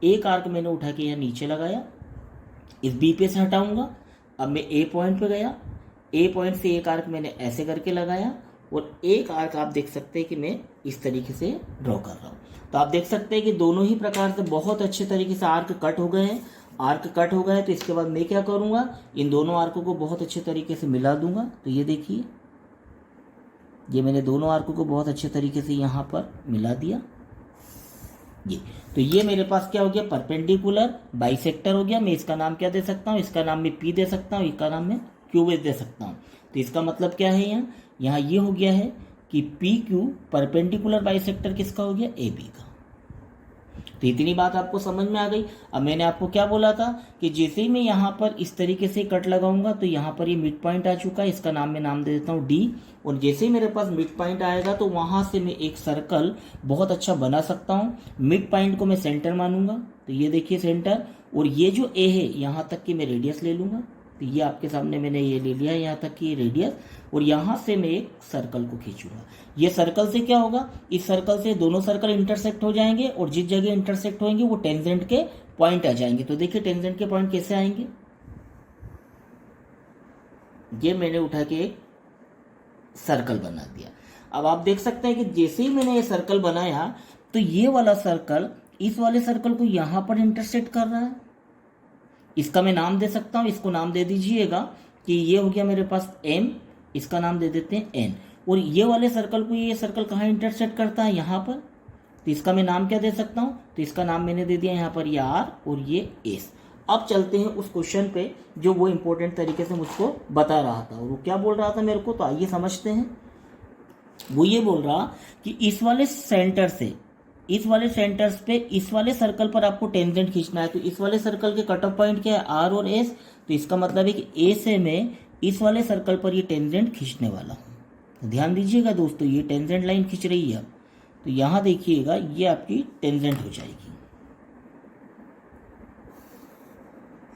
[SPEAKER 1] एक आर्क मैंने उठा के यहाँ नीचे लगाया, इस बी पे से हटाऊंगा। अब मैं ए पॉइंट पे गया, ए पॉइंट से एक आर्क मैंने ऐसे करके लगाया और एक आर्क आप देख सकते हैं कि मैं इस तरीके से ड्रॉ कर रहा हूँ। तो आप देख सकते हैं कि दोनों ही प्रकार से बहुत अच्छे तरीके से आर्क कट हो गए हैं। आर्क कट हो गए तो इसके बाद मैं क्या करूंगा, इन दोनों आर्कों को बहुत अच्छे तरीके से मिला दूंगा। तो ये देखिए ये मैंने दोनों आर्कों को बहुत अच्छे तरीके से यहाँ पर मिला दिया। ये तो ये मेरे पास क्या हो गया, परपेंडिकुलर बाइसेक्टर हो गया। मैं इसका नाम क्या दे सकता हूँ, इसका नाम मैं पी दे सकता हूँ, इसका नाम मैं क्यू दे सकता हूँ। तो इसका मतलब क्या है, यहाँ ये हो गया है कि पी क्यू परपेंडिकुलर बाइसेक्टर किसका हो गया, ए बी का। तो इतनी बात आपको समझ में आ गई। अब मैंने आपको क्या बोला था कि जैसे ही मैं यहाँ पर इस तरीके से कट लगाऊंगा तो यहाँ पर ये मिड पॉइंट आ चुका है, इसका नाम मैं नाम दे देता हूँ डी। और जैसे ही मेरे पास मिड पॉइंट आएगा तो वहाँ से मैं एक सर्कल बहुत अच्छा बना सकता हूँ। मिड पॉइंट को मैं सेंटर मानूंगा, तो ये देखिए सेंटर, और ये जो ए है यहाँ तक की मैं रेडियस ले लूंगा। तो ये आपके सामने मैंने ये ले लिया है यहाँ तक की रेडियस, और यहाँ से मैं एक सर्कल को खींचूंगा। ये सर्कल से क्या होगा, इस सर्कल से दोनों सर्कल इंटरसेक्ट हो जाएंगे, और जिस जगह इंटरसेक्ट होंगे वो टेंजेंट के पॉइंट आ जाएंगे। तो देखिए टेंजेंट के पॉइंट कैसे आएंगे, ये मैंने उठा के एक सर्कल बना दिया। अब आप देख सकते हैं कि जैसे ही मैंने ये सर्कल बनाया तो ये वाला सर्कल इस वाले सर्कल को यहां पर इंटरसेक्ट कर रहा है। इसका मैं नाम दे सकता हूं, इसको नाम दे दीजिएगा कि ये हो गया मेरे पास m, इसका नाम दे देते हैं n। और ये वाले सर्कल को ये सर्कल कहाँ इंटरसेक्ट करता है, यहाँ पर, तो इसका मैं नाम क्या दे सकता हूँ, तो इसका नाम मैंने दे दिया यहाँ पर ये r और ये s। अब चलते हैं उस क्वेश्चन पे जो वो इंपॉर्टेंट तरीके से मुझको बता रहा था, और वो क्या बोल रहा था मेरे को, तो आइए समझते हैं। वो ये बोल रहा कि इस वाले सेंटर से इस वाले सेंटर्स पे इस वाले सर्कल पर आपको टेंजेंट खींचना है। तो इस वाले सर्कल के कट ऑफ पॉइंट क्या है, आर और एस। तो इसका मतलब है कि ए से मैं इस वाले सर्कल पर ये टेंजेंट खींचने वाला हूँ। तो ध्यान दीजिएगा दोस्तों, ये टेंजेंट लाइन खींच रही है। तो यहाँ देखिएगा ये आपकी टेंजेंट हो जाएगी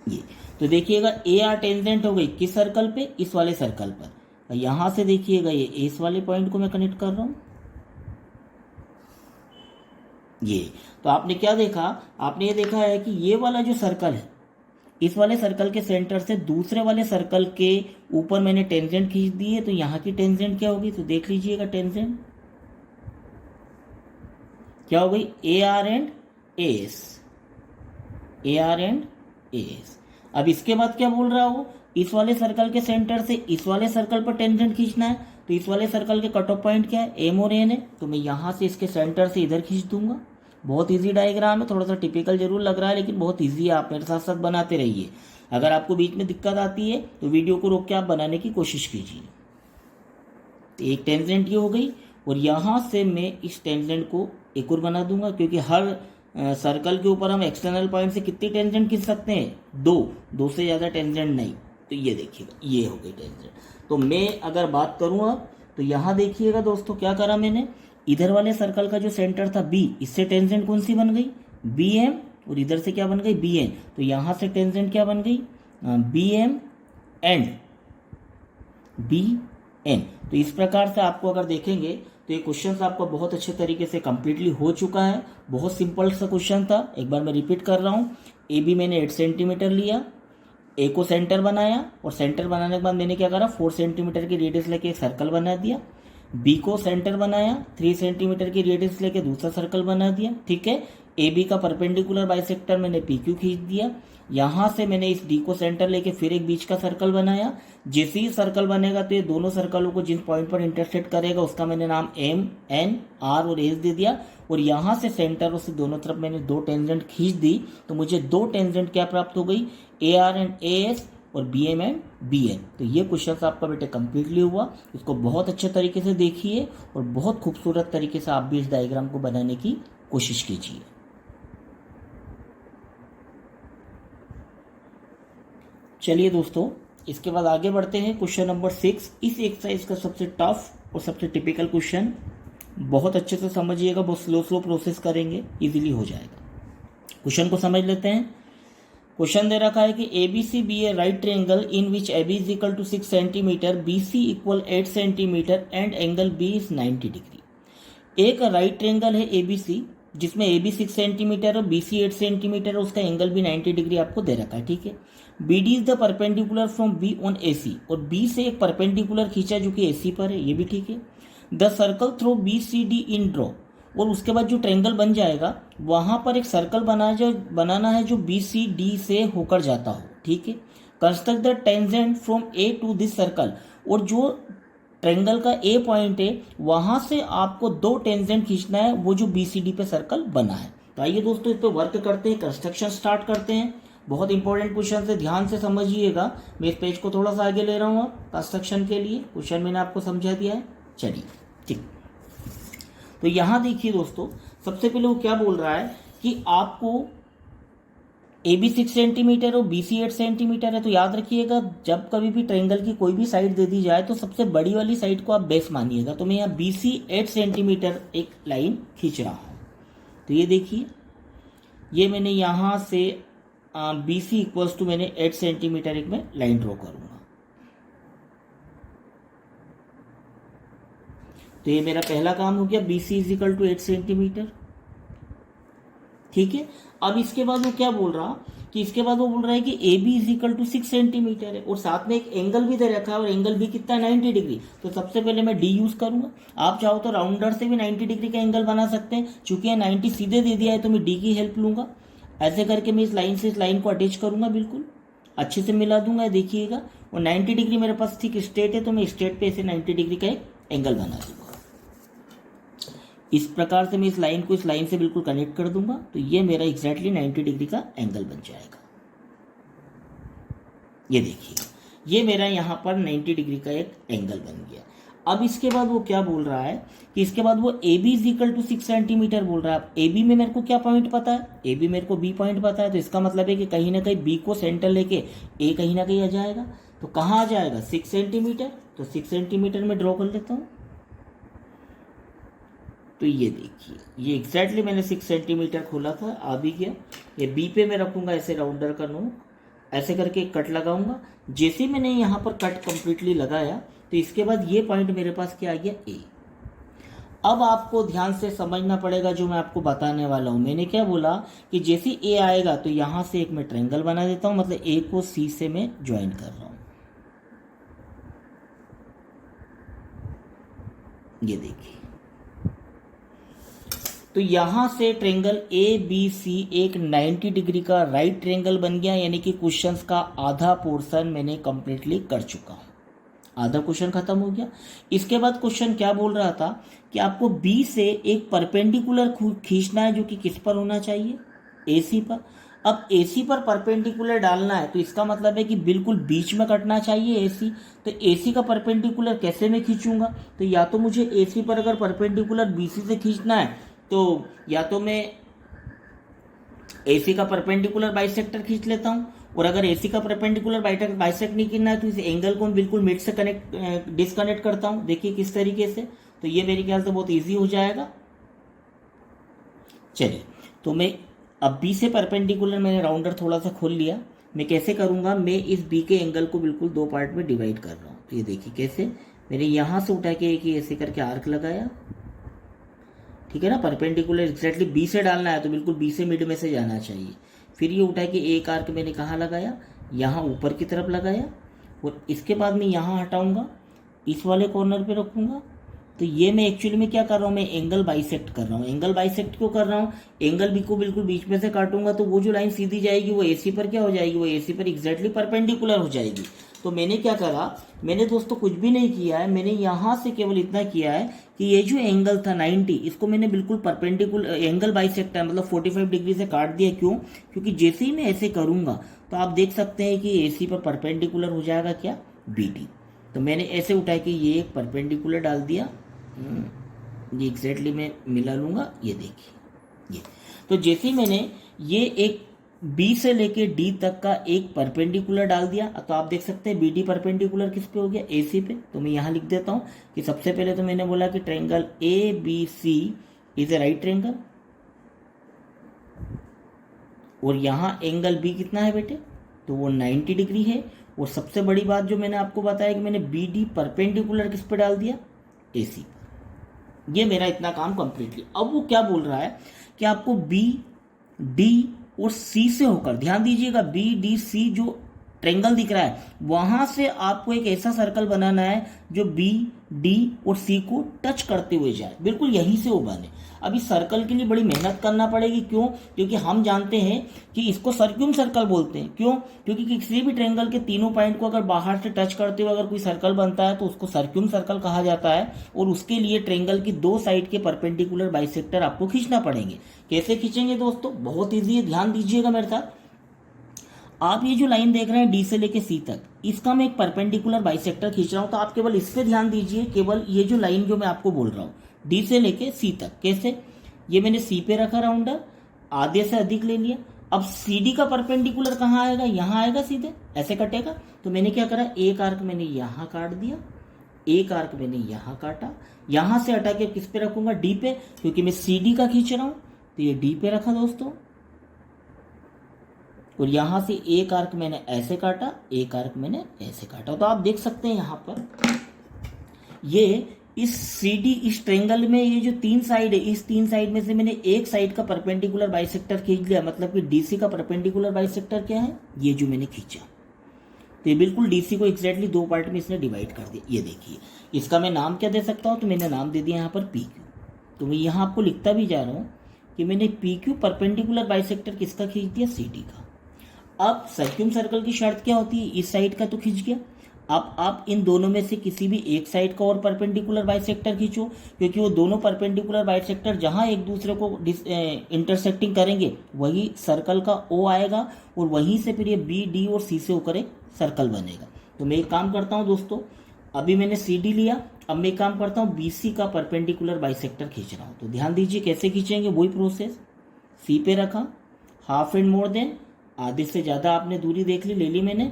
[SPEAKER 1] ये। तो देखिएगा ए आर टेंजेंट हो गई किस सर्कल पे, इस वाले सर्कल पर। यहां से देखिएगा ये इस वाले पॉइंट को मैं कनेक्ट कर रहा हूं ये। तो आपने क्या देखा, आपने ये देखा है कि ये वाला जो सर्कल है, इस वाले सर्कल के सेंटर से दूसरे वाले सर्कल के ऊपर मैंने टेंजेंट खींच दी है। तो यहाँ की टेंजेंट क्या होगी, तो देख लीजिएगा टेंजेंट क्या हो गई, A R and A S, A R and A S. अब इसके बाद क्या बोल रहा हो, इस वाले सर्कल के सेंटर से इस वाले सर्कल पर टेंजेंट खींचना है। तो इस वाले सर्कल के कट ऑफ पॉइंट क्या है, एम और एन है। तो मैं यहाँ से इसके सेंटर से इधर खींच दूंगा। बहुत इजी डायग्राम है, थोड़ा सा टिपिकल जरूर लग रहा है लेकिन बहुत इजी है। आप मेरे साथ साथ बनाते रहिए। अगर आपको बीच में दिक्कत आती है तो वीडियो को रोक के आप बनाने की कोशिश कीजिए। तो एक टेंजेंट ये हो गई, और यहाँ से मैं इस टेंजेंट को एक और बना दूंगा, क्योंकि हर सर्कल के ऊपर हम एक्सटर्नल पॉइंट से कितनी टेंजेंट खींच सकते हैं, दो से ज़्यादा टेंजेंट नहीं। तो ये देखिएगा ये हो गई टेंजेंट। तो मैं अगर बात करूँ अब, तो यहाँ देखिएगा दोस्तों क्या करा मैंने, इधर वाले सर्कल का जो सेंटर था बी, इससे टेंजेंट कौन सी बन गई, बी एम, और इधर से क्या बन गई, बी एन। तो यहाँ से टेंजेंट क्या बन गई, B M and B N. तो इस प्रकार से आपको अगर देखेंगे तो ये क्वेश्चन आपका बहुत अच्छे तरीके से कंप्लीटली हो चुका है। बहुत सिंपल सा क्वेश्चन था, एक बार मैं रिपीट कर रहा हूँ। ए बी मैंने 8 सेंटीमीटर लिया, ए को सेंटर बनाया, और सेंटर बनाने के बाद मैंने क्या करा, 4 सेंटीमीटर की रेडियस लेके एक सर्कल बना दिया। बी को सेंटर बनाया, 3 सेंटीमीटर की रेडियस लेके दूसरा सर्कल बना दिया। ठीक है, ए बी का परपेंडिकुलर बाइसेक्टर मैंने पी क्यू खींच दिया। यहाँ से मैंने इस डी को सेंटर लेके फिर एक बीच का सर्कल बनाया। जैसे ही सर्कल बनेगा तो ये दोनों सर्कलों को जिस पॉइंट पर इंटरसेक्ट करेगा उसका मैंने नाम एम, एन, आर और एस दे दिया। और यहाँ से सेंटर से दोनों तरफ मैंने 2 टेंजेंट खींच दी। तो मुझे 2 टेंजेंट क्या प्राप्त हो गई, A R and A S और B M and B N. तो ये क्वेश्चन आपका बेटे कंप्लीटली हुआ। इसको बहुत अच्छे तरीके से देखिए और बहुत खूबसूरत तरीके से आप भी इस डायग्राम को बनाने की कोशिश कीजिए। चलिए दोस्तों, इसके बाद आगे बढ़ते हैं क्वेश्चन नंबर 6। इस एक्सरसाइज का सबसे टफ और सबसे टिपिकल क्वेश्चन, बहुत अच्छे से समझिएगा, बहुत स्लो प्रोसेस करेंगे, इजीली हो जाएगा। क्वेश्चन को समझ लेते हैं। क्वेश्चन दे रखा है कि A B C B A right triangle in which A B is equal to 6 centimetre, B C equal 8 centimetre and angle B is 90 degree. एक राइट ट्रायंगल है ए बी सी जिसमें ए बी 6 सेंटीमीटर और B C 8 centimetre, उसका angle भी 90 degree आपको दे रखा है। ठीक है, B D is the perpendicular from B on A C, और बी से एक परपेंडिकुलर खींचा जो कि ए सी पर है, ये भी ठीक है। The circle through B C D in draw, और उसके बाद जो ट्रायंगल बन जाएगा वहां पर एक सर्कल बनाना है जो बी सी डी से होकर जाता हो। ठीक है, construct the tangent from A to this circle, और जो ट्रायंगल का ए पॉइंट है वहां से आपको 2 टेंजेंट खींचना है, वो जो बी सी डी पे सर्कल बना है। तो आइए दोस्तों इस पे वर्क करते हैं, कंस्ट्रक्शन स्टार्ट करते हैं। बहुत इंपॉर्टेंट क्वेश्चन है, ध्यान से समझिएगा। मैं इस पेज को थोड़ा सा आगे ले रहा हूँ कंस्ट्रक्शन के लिए, क्वेश्चन मैंने आपको समझा दिया है। चलिए ठीक, तो यहाँ देखिए दोस्तों, सबसे पहले वो क्या बोल रहा है कि आपको ए बी 6 सेंटीमीटर और बी सी 8 सेंटीमीटर है। तो याद रखिएगा, जब कभी भी ट्रायंगल की कोई भी साइड दे दी जाए तो सबसे बड़ी वाली साइड को आप बेस मानिएगा। तो मैं यहाँ बी सी 8 सेंटीमीटर एक लाइन खींच रहा हूँ। तो ये देखिए, ये मैंने यहाँ से बी सी इक्वल्स टू मैंने 8 सेंटीमीटर एक में लाइन ड्रॉ करूँगा। तो ये मेरा पहला काम हो गया, B C is equal to 8 centimetre. ठीक है, अब इसके बाद वो क्या बोल रहा कि इसके बाद वो बोल रहा है कि A B is equal to 6 centimetre है और साथ में एक एंगल भी दे रखा है और एंगल भी कितना है 90 डिग्री। तो सबसे पहले मैं डी यूज करूंगा। आप चाहो तो राउंडर से भी 90 डिग्री का एंगल बना सकते हैं, चूंकि यहाँ 90 सीधे दे दिया है तो मैं डी की हेल्प लूंगा। ऐसे करके मैं इस लाइन से इस लाइन को अटैच करूंगा, बिल्कुल अच्छे से मिला दूंगा, देखिएगा। और 90 डिग्री मेरे पास ठीक स्ट्रेट है तो मैं स्ट्रेट पे ऐसे 90 डिग्री का एक एंगल बना दूंगा। इस प्रकार से मैं इस लाइन को इस लाइन से बिल्कुल कनेक्ट कर दूंगा। तो ये मेरा एग्जैक्टली 90 डिग्री का एंगल बन जाएगा। ये देखिए, ये मेरा यहाँ पर 90 डिग्री का एक एंगल बन गया। अब इसके बाद वो क्या बोल रहा है कि इसके बाद वो A B is equal to 6 centimetre बोल रहा है। ए बी में मेरे को क्या पॉइंट पता है, ए बी मेरे को बी पॉइंट पता है। तो इसका मतलब है कि कहीं ना कहीं बी को सेंटर लेके ए कहीं ना कहीं आ जाएगा। तो कहाँ आ जाएगा, 6 सेंटीमीटर। तो 6 सेंटीमीटर में ड्रॉ कर लेता हूँ। तो ये देखिए, ये एग्जैक्टली मैंने 6 सेंटीमीटर खोला था, आ भी गया। ये बी पे मैं रखूंगा ऐसे राउंडर का नोक, ऐसे करके एक कट लगाऊंगा। जैसे मैंने यहाँ पर कट कंप्लीटली लगाया तो इसके बाद ये पॉइंट मेरे पास क्या आ गया, ए। अब आपको ध्यान से समझना पड़ेगा जो मैं आपको बताने वाला हूँ। मैंने क्या बोला कि जैसे ए आएगा तो यहाँ से एक मैं ट्रायंगल बना देता हूँ, मतलब ए को सी से मैं ज्वाइन कर रहा हूँ। ये देखिए, तो यहां से ट्रायंगल ए बी सी एक 90 डिग्री का राइट ट्रायंगल बन गया। यानी कि क्वेश्चंस का आधा पोर्शन मैंने कंप्लीटली कर चुका हूं, आधा क्वेश्चन खत्म हो गया। इसके बाद क्वेश्चन क्या बोल रहा था कि आपको बी से एक परपेंडिकुलर खींचना है, जो कि किस पर होना चाहिए, ए सी पर। अब ए सी पर परपेंडिकुलर डालना है तो इसका मतलब है कि बिल्कुल बीच में कटना चाहिए ए सी। तो ए सी का परपेंडिकुलर कैसे मैं खींचूंगा, तो या तो मुझे ए सी पर अगर परपेंडिकुलर बी सी से खींचना है तो या तो मैं एसी का परपेंडिकुलर बाइसेक्टर खींच लेता हूं, और अगर एसी का परपेंडिकुलर बाइसेक्ट नहीं करना है तो इस एंगल को बिल्कुल मिड से डिस्कनेक्ट करता हूं। देखिए किस तरीके से, तो ये मेरे ख्याल से बहुत इजी हो जाएगा। चलिए, तो मैं अब बी से परपेंडिकुलर मैंने राउंडर थोड़ा सा खोल लिया। मैं कैसे करूंगा, मैं इस बी के एंगल को बिल्कुल दो पार्ट में डिवाइड कर रहा हूँ। तो ये देखिए कैसे, मैंने यहां से उठा के एक ऐसे करके आर्क लगाया, ठीक है ना। परपेंडिकुलर एग्जैक्टली बी से डालना है तो बिल्कुल बी से मिड में से जाना चाहिए। फिर ये उठा के एक आर्क मैंने कहाँ लगाया, यहाँ ऊपर की तरफ लगाया, और इसके बाद मैं यहाँ हटाऊंगा, इस वाले कॉर्नर पे रखूंगा। तो ये मैं एक्चुअली में क्या कर रहा हूँ, मैं एंगल बाइसेक्ट कर रहा हूँ। एंगल बाइसेक्ट क्यों कर रहा हूँ, एंगल बी को बिल्कुल बीच में से काटूंगा तो वो जो लाइन सीधी जाएगी वो एसी पर क्या हो जाएगी, वो एसी पर एग्जैक्टली परपेंडिकुलर हो जाएगी। तो मैंने क्या करा, मैंने दोस्तों कुछ भी नहीं किया है, मैंने यहाँ से केवल इतना किया है कि ये जो एंगल था 90, इसको मैंने बिल्कुल परपेंडिकुलर एंगल बाइसेक्ट है मतलब 45 डिग्री से काट दिया। क्यों, क्योंकि जैसे ही मैं ऐसे करूंगा तो आप देख सकते हैं कि एसी पर परपेंडिकुलर हो जाएगा क्या, बीटी। तो मैंने ऐसे उठा के ये एक परपेंडिकुलर डाल दिया, ये एग्जैक्टली मैं मिला लूंगा। ये देखिए, ये तो जैसे ही मैंने ये एक बी से लेके डी तक का एक परपेंडिकुलर डाल दिया तो आप देख सकते हैं बी डी परपेंडिकुलर किस पे हो गया, ए सी पे। तो मैं यहाँ लिख देता हूँ कि सबसे पहले तो मैंने बोला कि triangle A B C is a right triangle, और यहाँ एंगल बी कितना है बेटे, तो वो 90 डिग्री है। और सबसे बड़ी बात जो मैंने आपको बताया कि मैंने बी डी परपेंडिकुलर किस पे डाल दिया, ए सी पर। ये मेरा इतना काम कंप्लीटली। अब वो क्या बोल रहा है कि आपको बी डी और सी से होकर, ध्यान दीजिएगा, बी डी सी जो ट्रायंगल दिख रहा है वहां से आपको एक ऐसा सर्कल बनाना है जो बी डी और सी को टच करते हुए जाए, बिल्कुल यहीं से वो बने। अब इस सर्कल के लिए बड़ी मेहनत करना पड़ेगी। क्यों, क्योंकि हम जानते हैं कि इसको सर्क्यूम सर्कल बोलते हैं। क्यों, क्योंकि किसी भी ट्रायंगल के तीनों पॉइंट को अगर बाहर से टच करते हुए अगर कोई सर्कल बनता है तो उसको सर्क्यूम सर्कल कहा जाता है। और उसके लिए ट्रायंगल की दो साइड के परपेंडिकुलर बाइसेक्टर आपको खींचना पड़ेंगे। कैसे खींचेंगे दोस्तों, बहुत ईजी है, ध्यान दीजिएगा मेरे साथ। आप ये जो लाइन देख रहे हैं डी से लेके सी तक, इसका मैं एक परपेंडिकुलर बाइसेक्टर खींच रहा हूं, तो आप केवल इस पे ध्यान दीजिए, केवल ये जो लाइन जो मैं आपको बोल रहा हूं डी से लेके सी तक। कैसे? ये मैंने सी पे रखा राउंडर, आधे से अधिक ले लिया। अब सी डी का परपेंडिकुलर कहाँ आएगा? यहाँ आएगा, सीधे ऐसे कटेगा। तो मैंने क्या करा, एक आर्क मैंने यहाँ काट दिया, एक आर्क मैंने यहाँ काटा, यहां से हटा के किस पे रखूंगा? डी पे, क्योंकि मैं सी डी का खींच रहा हूं, तो ये डी पे रखा दोस्तों। और यहां से एक आर्क मैंने ऐसे काटा, एक आर्क मैंने ऐसे काटा। तो आप देख सकते हैं यहां पर ये इस सी डी, इस ट्रेंगल में ये जो तीन साइड है, इस तीन साइड में से मैंने एक साइड का परपेंडिकुलर बाइसेक्टर खींच लिया। मतलब कि डीसी का परपेंडिकुलर बाइसेक्टर क्या है? ये जो मैंने खींचा, तो ये बिल्कुल डीसी को एग्जैक्टली दो पार्ट में इसने डिवाइड कर दिया। ये देखिए, इसका मैं नाम क्या दे सकता हूं? तो मैंने नाम दे दिया यहाँ पर पी क्यू। तो मैं यहाँ आपको लिखता भी जा रहा हूँ कि मैंने पी क्यू परपेंडिकुलर बाइसेक्टर किसका खींच दिया? सी डी का। अब सर्क्यूम सर्कल की शर्त क्या होती है? इस साइड का तो खींच गया, अब आप इन दोनों में से किसी भी एक साइड का और परपेंडिकुलर बाइसेक्टर खींचो, क्योंकि वो दोनों परपेंडिकुलर बाइसेक्टर जहां एक दूसरे को इंटरसेक्टिंग करेंगे वही सर्कल का ओ आएगा, और वहीं से फिर ये बी, डी और सी से होकर एक सर्कल बनेगा। तो मैं एक काम करता हूं दोस्तों, अभी मैंने सी डी लिया, अब मैं एक काम करता हूं बी सी का परपेंडिकुलर बाइसेक्टर खींच रहा हूं। तो ध्यान दीजिए कैसे खींचेंगे, वही प्रोसेस। सी पे रखा, हाफ एंड मोर देन, आधे से ज़्यादा आपने दूरी देख ली, ले ली मैंने।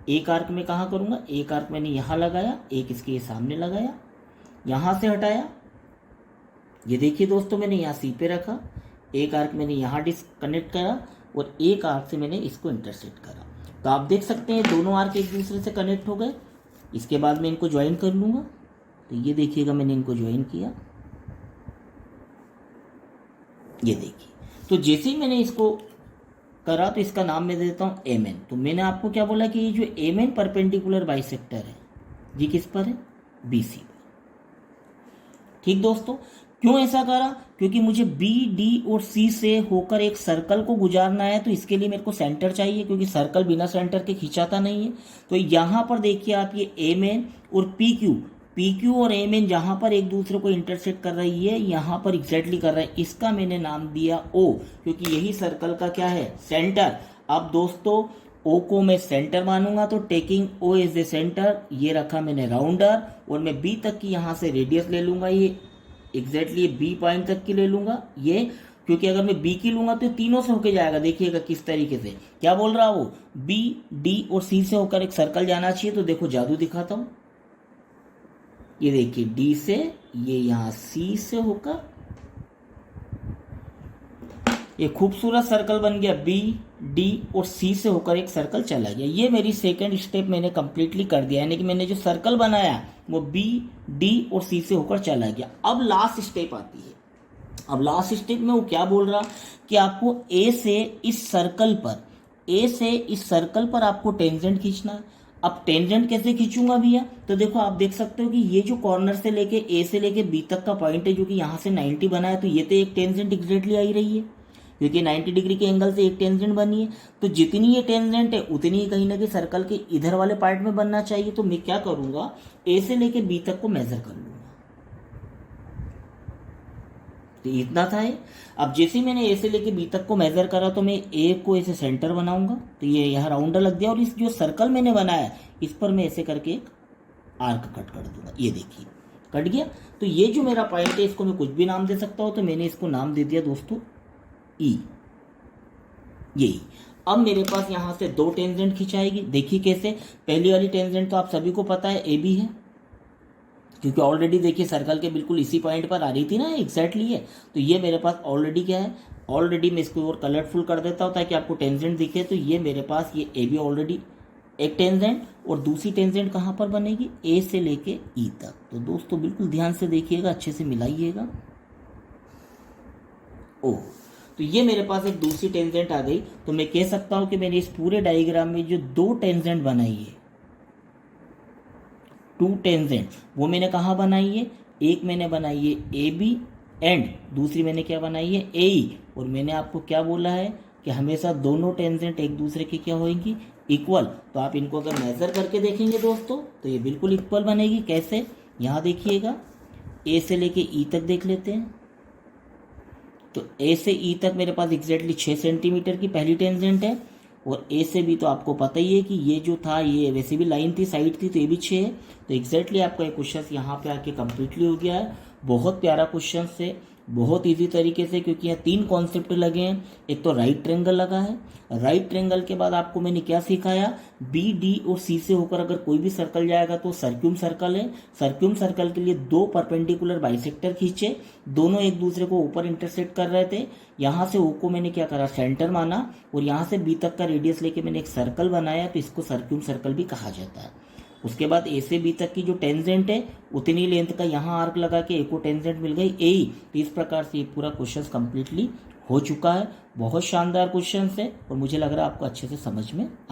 [SPEAKER 1] एक आर्क में कहाँ करूँगा? एक आर्क मैंने यहाँ लगाया, एक इसके सामने लगाया, यहाँ से हटाया। ये देखिए दोस्तों, मैंने यहाँ सी पे रखा, एक आर्क मैंने यहाँ डिस्कनेक्ट करा, और एक आर्क से मैंने इसको इंटरसेक्ट करा। तो आप देख सकते हैं दोनों आर्क एक दूसरे से कनेक्ट हो गए। इसके बाद मैं इनको ज्वाइन कर लूँगा। तो ये देखिएगा, मैंने इनको ज्वाइन किया, ये देखिए। तो जैसे ही मैंने इसको करा, तो इसका नाम मैं देता हूं एम एन। तो मैंने आपको क्या बोला कि ये जो एम एन परपेंडिकुलर बाइसेक्टर है, ये किस पर है? बीसी पर। ठीक दोस्तों, क्यों ऐसा करा? क्योंकि मुझे बी, डी और सी से होकर एक सर्कल को गुजारना है, तो इसके लिए मेरे को सेंटर चाहिए, क्योंकि सर्कल बिना सेंटर के खींचाता नहीं है। तो यहां पर देखिए आप, ये एम एन और पी क्यू, पी क्यू और एम एन जहां पर एक दूसरे को इंटरसेक्ट कर रही है, यहां पर एग्जैक्टली कर रहा है। इसका मैंने नाम दिया ओ, क्योंकि यही सर्कल का क्या है? सेंटर। अब दोस्तों ओ को मैं सेंटर मानूंगा, तो taking O as a centre, ये रखा मैंने राउंडर, और मैं बी तक की यहां से रेडियस ले लूंगा, ये एग्जैक्टली बी पॉइंट तक की ले लूंगा ये, क्योंकि अगर मैं बी की लूंगा तो तीनों से होकर जाएगा। देखिएगा किस तरीके से, क्या बोल रहा वो, बी, डी और सी से होकर एक सर्कल जाना चाहिए। तो देखो जादू दिखाता हूं, ये देखिए डी से, ये यहां सी से होकर ये खूबसूरत सर्कल बन गया, बी, डी और सी से होकर एक सर्कल चला गया। ये मेरी सेकंड स्टेप मैंने कंप्लीटली कर दिया, यानी कि मैंने जो सर्कल बनाया वो बी, डी और सी से होकर चला गया। अब लास्ट स्टेप आती है। अब लास्ट स्टेप में वो क्या बोल रहा कि आपको ए से इस सर्कल पर, ए से इस सर्कल पर आपको टेंजेंट खींचना है। अब टेंजेंट कैसे खींचूंगा भैया? तो देखो आप देख सकते हो कि ये जो कॉर्नर से लेके ए से लेके बी तक का पॉइंट है, जो कि यहाँ से 90 बना है, तो ये तो एक टेंजेंट एग्जैक्टली आई रही है, क्योंकि 90 डिग्री के एंगल से एक टेंजेंट बनी है। तो जितनी ये टेंजेंट है उतनी ही कहीं ना कहीं सर्कल के इधर वाले पार्ट में बनना चाहिए। तो मैं क्या करूंगा, ए से लेके बी तक को मेजर कर लूंगा। तो इतना था ये। अब जैसे ही मैंने ए से लेके बी तक को मेजर करा, तो मैं ए को ऐसे सेंटर बनाऊंगा, तो ये यहाँ राउंडर लग गया, और इस जो सर्कल मैंने बनाया इस पर मैं ऐसे करके एक आर्क कट कर दूंगा। ये देखिए कट गया। तो ये जो मेरा पॉइंट है, इसको मैं कुछ भी नाम दे सकता हूँ। तो मैंने इसको नाम दे दिया दोस्तों ई, यही। अब मेरे पास यहां से दो टेंजेंट खिंचाएगी। देखिए कैसे, पहली वाली टेंजेंट तो आप सभी को पता है ए बी है, क्योंकि ऑलरेडी देखिए सर्कल के बिल्कुल इसी पॉइंट पर आ रही थी ना, एग्जैक्टली है। तो ये मेरे पास ऑलरेडी क्या है, ऑलरेडी मैं इसको और कलरफुल कर देता हूँ ताकि आपको टेंजेंट दिखे। तो ये मेरे पास ये ए बी ऑलरेडी एक टेंजेंट, और दूसरी टेंजेंट कहाँ पर बनेगी? ए से लेके ई तक। तो दोस्तों बिल्कुल ध्यान से देखिएगा, अच्छे से मिलाइएगा। ओ, तो ये मेरे पास एक दूसरी टेंजेंट आ गई। तो मैं कह सकता हूं कि मैंने इस पूरे डायग्राम में जो दो टेंजेंट बनाई है, टू टेंजेंट, वो मैंने कहाँ बनाई है? एक मैंने बनाई है ए बी एंड दूसरी मैंने क्या बनाई है? ए ई। और मैंने आपको क्या बोला है कि हमेशा दोनों टेंजेंट एक दूसरे की क्या होंगी? इक्वल। तो आप इनको अगर मेजर करके देखेंगे दोस्तों, तो ये बिल्कुल इक्वल बनेगी। कैसे? यहाँ देखिएगा, ए से लेके ई तक देख लेते हैं। तो ए से ई तक मेरे पास एग्जैक्टली 6 सेंटीमीटर की पहली टेंजेंट है, और ए से बी तो आपको पता ही है कि ये जो था ये वैसे भी लाइन थी, साइड थी, तो ये भी 6 है। तो एग्जैक्टली आपका ये क्वेश्चन यहाँ पे आके कम्प्लीटली हो गया है। बहुत प्यारा क्वेश्चन है, बहुत इजी तरीके से, क्योंकि यहाँ 3 कॉन्सेप्ट लगे हैं। एक तो राइट ट्रायंगल लगा है, राइट ट्रायंगल के बाद आपको मैंने क्या सिखाया, बी डी और सी से होकर अगर कोई भी सर्कल जाएगा तो सर्क्यूम सर्कल है। सर्क्यूम सर्कल के लिए 2 परपेंडिकुलर बाइसेक्टर खींचे, दोनों एक दूसरे को ऊपर इंटरसेक्ट कर रहे थे। यहाँ से ओ को मैंने क्या करा, सेंटर माना, और यहाँ से बी तक का रेडियस लेके मैंने एक सर्कल बनाया, तो इसको सर्क्यूम सर्कल भी कहा जाता है। उसके बाद ए से बी तक की जो टेंजेंट है उतनी लेंथ का यहाँ आर्क लगा के ए को टेंजेंट मिल गई ए ही। तो इस प्रकार से ये पूरा क्वेश्चन कंप्लीटली हो चुका है। बहुत शानदार क्वेश्चन है और मुझे लग रहा है आपको अच्छे से समझ में